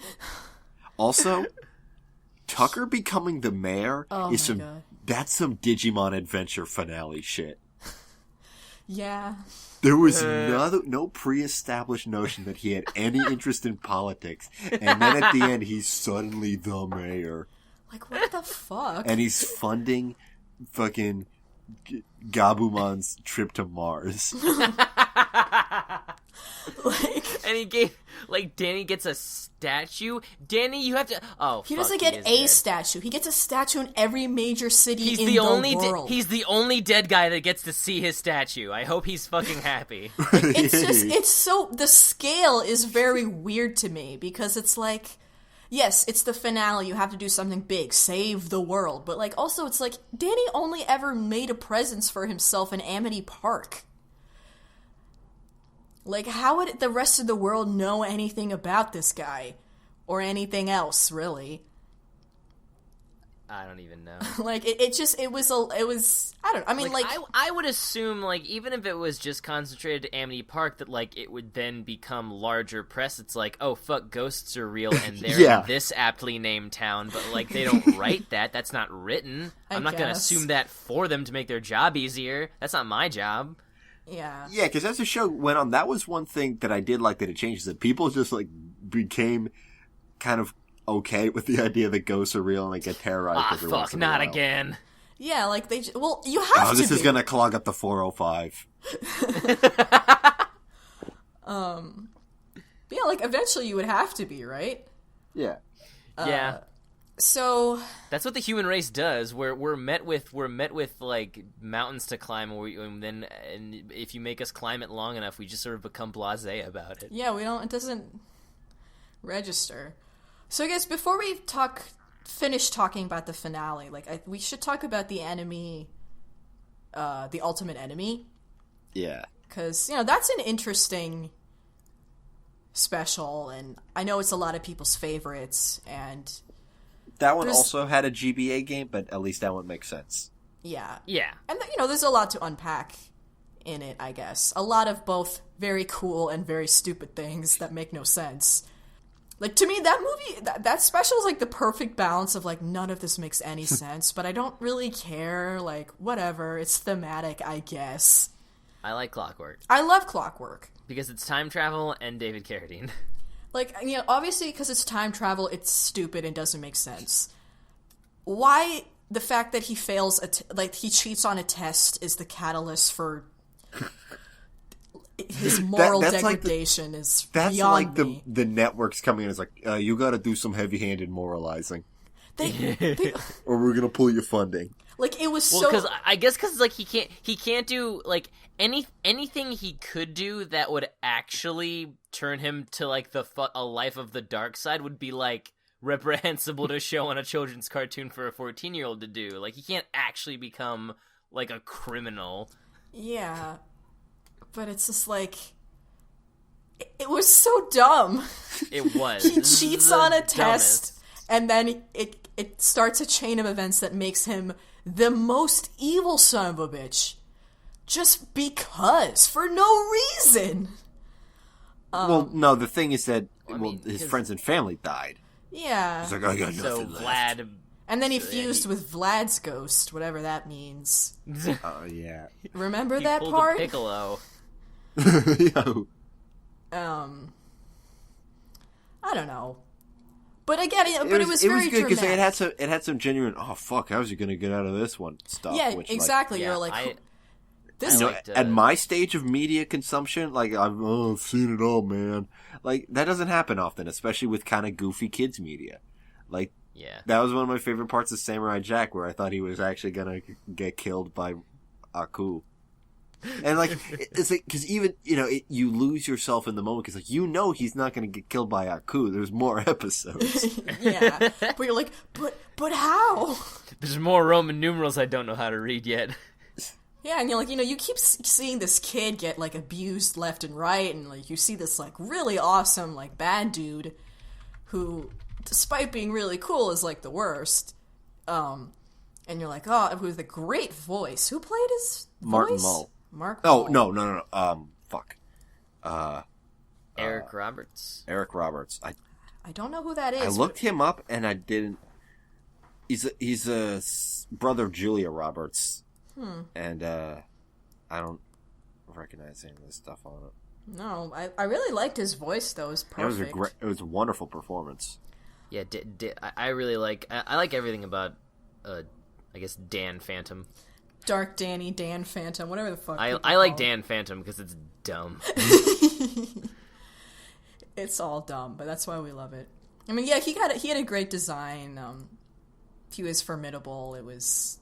Also, Tucker becoming the mayor is that's some Digimon Adventure finale shit. Yeah. There was no pre-established notion that he had any interest in politics. And then at the end, he's suddenly the mayor. Like, what the fuck? And he's funding fucking Gabumon's trip to Mars. And he gave, like, Danny gets a statue. Danny, you have to. Oh, he fuck, doesn't get a statue. He gets a statue in every major city in the world. He's the only dead guy that gets to see his statue. I hope he's fucking happy. The scale is very weird to me because it's like, yes, it's the finale. You have to do something big, save the world. But like, also, it's like Danny only ever made a presence for himself in Amity Park. Like, how would the rest of the world know anything about this guy? Or anything else, really? I don't even know. Like, it was, I don't know. I mean, like I would assume, like, even if it was just concentrated to Amity Park, that, like, it would then become larger press. It's like, oh, fuck, ghosts are real, and they're in this aptly named town, but, like, they don't write that. That's not written. I'm not gonna assume that for them to make their job easier. That's not my job. Yeah. Yeah, because as the show went on, that was one thing that I did like that it changed, is that people just, like, became kind of okay with the idea that ghosts are real and they get terrorized every once in a while. Not again. Yeah, like, you have to this is gonna clog up the 405. Yeah, like, eventually you would have to be, right? Yeah. Yeah. So that's what the human race does. We're met with like mountains to climb, and if you make us climb it long enough, we just sort of become blasé about it. Yeah, it doesn't register. So I guess before we finish talking about the finale, like we should talk about the enemy, the ultimate enemy. Yeah, because that's an interesting special, and I know it's a lot of people's favorites, and. That one also had a GBA game, but at least that one makes sense. Yeah. Yeah. And, there's a lot to unpack in it, I guess. A lot of both very cool and very stupid things that make no sense. Like, to me, that movie, that special is, like, the perfect balance of, like, none of this makes any sense, but I don't really care. Like, whatever. It's thematic, I guess. I like Clockwork. I love Clockwork. Because it's time travel and David Carradine. Like, obviously, because it's time travel, it's stupid and doesn't make sense. Why the fact that he fails, he cheats on a test is the catalyst for his moral degradation is beyond me. That's like the networks coming in and is like, you gotta do some heavy-handed moralizing. Or we're gonna pull your funding. Like, it was because like he can't do like anything he could do that would actually turn him to like a life of the dark side would be like reprehensible to show on a children's cartoon for a 14-year-old to do. Like, he can't actually become like a criminal. Yeah, but it's just like it was so dumb. It was. He cheats on a test, and then it starts a chain of events that makes him the most evil son of a bitch, just because, for no reason. Well, no, the thing is that his friends and family died. Yeah. He's like, I got nothing left. And then he fused with Vlad's ghost, whatever that means. Oh, yeah. Remember he that pulled part? A Piccolo. Yo. I don't know. But again, it was very good because dramatic. it had some genuine, oh fuck, how's he gonna get out of this one stuff? Yeah, which, exactly. Like, You're like, at my stage of media consumption, like I've seen it all, man. Like, that doesn't happen often, especially with kind of goofy kids media. Like, that was one of my favorite parts of Samurai Jack, where I thought he was actually gonna get killed by Aku. And like, it's like, because even you lose yourself in the moment because like he's not going to get killed by Aku. There's more episodes. Yeah, but you're like, but how? There's more Roman numerals I don't know how to read yet. Yeah, and you're like, you keep seeing this kid get like abused left and right, and like you see this like really awesome like bad dude who, despite being really cool, is like the worst. And you're like, oh, with a great voice. Who played his Martin voice? Mull. Mark. Oh, no. Fuck. Eric Roberts. Eric Roberts. I don't know who that is. I looked him up and I didn't. He's a brother of Julia Roberts. And I don't recognize any of this stuff on it. No, I really liked his voice though. It was perfect. It was a wonderful performance. Yeah, I really like. I like everything about. I guess Dan Phantom. Dark Danny, Dan Phantom, whatever the fuck. I like Dan Phantom because it's dumb. It's all dumb, but that's why we love it. I mean, yeah, he had a great design. He was formidable. It was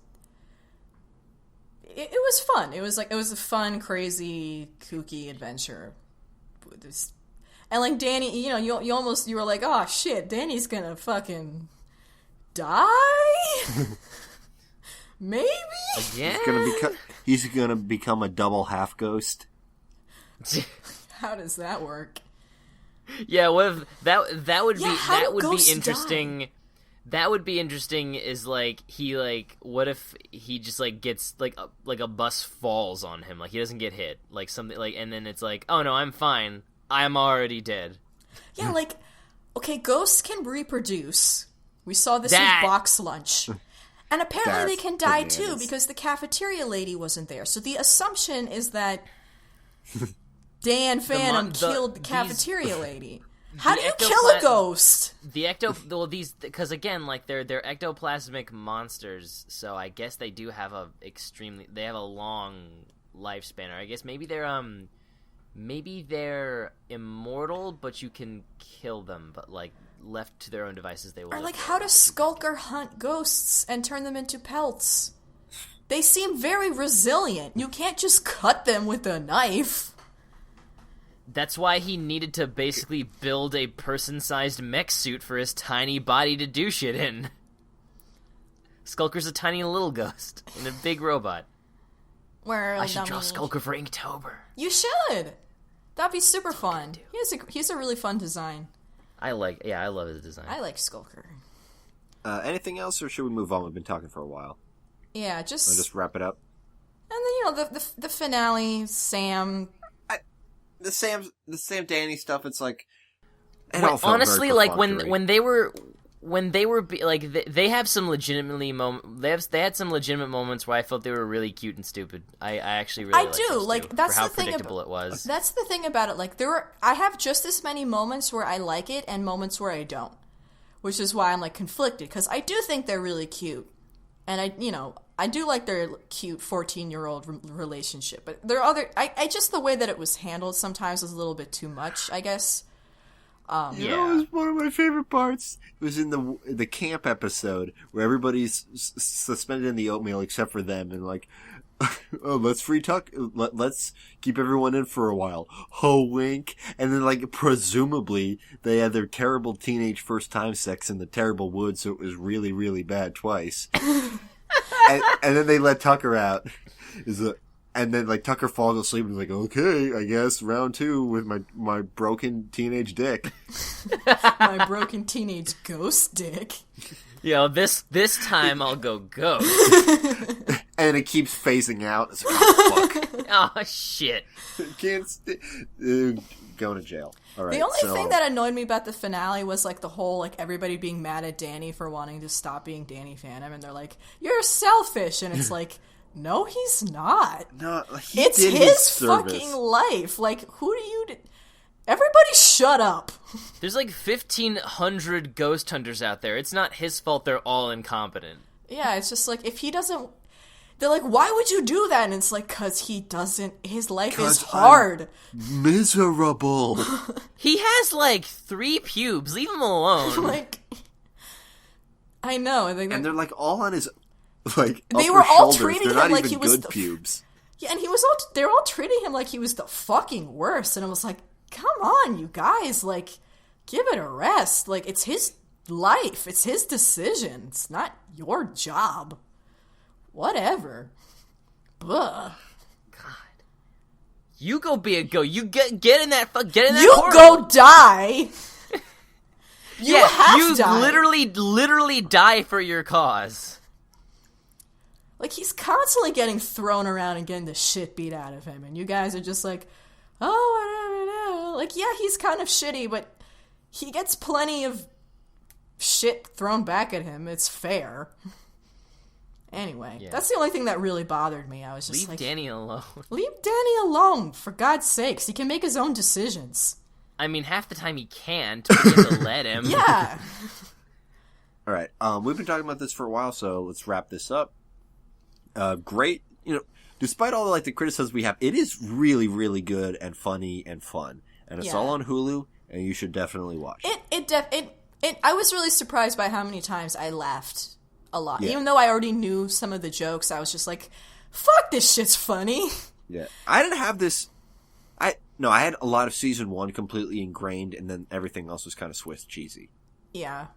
fun. It was a fun, crazy, kooky adventure. And like Danny, you know, you were like, oh shit, Danny's gonna fucking die? Maybe? Yeah. He's gonna become a double half ghost. How does that work? Yeah, what if that would be interesting. Die? That would be interesting. Is like what if he just like gets like a bus falls on him, like he doesn't get hit, like something like, and then it's like, oh no, I'm fine, I'm already dead. Yeah, like, okay, ghosts can reproduce. We saw this with Box Lunch. And apparently they can die too, because the cafeteria lady wasn't there. So the assumption is that Dan Phantom killed the cafeteria lady. How do you kill a ghost? Because again, like they're ectoplasmic monsters, so I guess they do have a long lifespan. Or I guess maybe they're immortal, but you can kill them, but like left to their own devices they will. Or like, how does Skulker hunt ghosts and turn them into pelts? They seem very resilient. You can't just cut them with a knife. That's why he needed to basically build a person-sized mech suit for his tiny body to do shit in. Skulker's a tiny little ghost in a big robot. I should draw Skulker for Inktober. You should. That'd be super fun. He's a really fun design. I love his design. I like Skulker. Anything else, or should we move on? We've been talking for a while. Yeah, I'll just wrap it up. And then the finale, Sam. The Sam Danny stuff. It's like, honestly, like when they were like they have some legitimately they had some legitimate moments where I felt they were really cute and stupid. I actually really that's for how the thing predictable it was. That's the thing about it. Like I have just as many moments where I like it and moments where I don't, which is why I'm like conflicted, because I do think they're really cute, and I do like their cute 14-year-old relationship, but there are I just the way that it was handled sometimes was a little bit too much, I guess. It was one of my favorite parts. It was in the camp episode where everybody's suspended in the oatmeal except for them, and like, oh, let's free Tuck. Let's keep everyone in for a while. Ho wink. And then like presumably they had their terrible teenage first time sex in the terrible woods, so it was really, really bad twice. and then they let Tucker out. And then, like, Tucker falls asleep and is like, okay, I guess round 2 with my broken teenage dick. My broken teenage ghost dick. This time I'll go ghost. And it keeps phasing out. It's like, oh, fuck. Oh, shit. Going to jail. All right, the only thing that annoyed me about the finale was, like, the whole, like, everybody being mad at Danny for wanting to stop being Danny Phantom. And they're like, you're selfish. And it's like... No, he's not. No, it's his fucking life. Like, who do you... Everybody shut up. There's like 1,500 ghost hunters out there. It's not his fault they're all incompetent. Yeah, it's just like, if he doesn't... They're like, why would you do that? And it's like, because he doesn't... His life is hard. I'm miserable. He has like 3 pubes. Leave him alone. Like... I know. And they're like all on his... Like, they were all treating him like he was good pubes. Yeah, and they're all treating him like he was the fucking worst, and I was like, come on, you guys, like, give it a rest. Like, it's his life, it's his decision, it's not your job. Whatever. Buh. God. You go be a ghost. You get in that You portal. Go die. You die. literally die for your cause. Like, he's constantly getting thrown around and getting the shit beat out of him. And you guys are just like, oh, whatever. Like, yeah, he's kind of shitty, but he gets plenty of shit thrown back at him. It's fair. Anyway, that's the only thing that really bothered me. I was just Leave Danny alone. Leave Danny alone, for God's sakes. He can make his own decisions. I mean, half the time he can't, but you have to let him. Yeah. All right. We've been talking about this for a while, so let's wrap this up. Great, despite all the criticisms we have, it is really, really good and funny and fun. And it's all on Hulu, and you should definitely watch it. I was really surprised by how many times I laughed a lot. Yeah. Even though I already knew some of the jokes, I was just like, fuck, this shit's funny. Yeah. I didn't have this... I had a lot of season 1 completely ingrained, and then everything else was kind of Swiss cheesy. Yeah.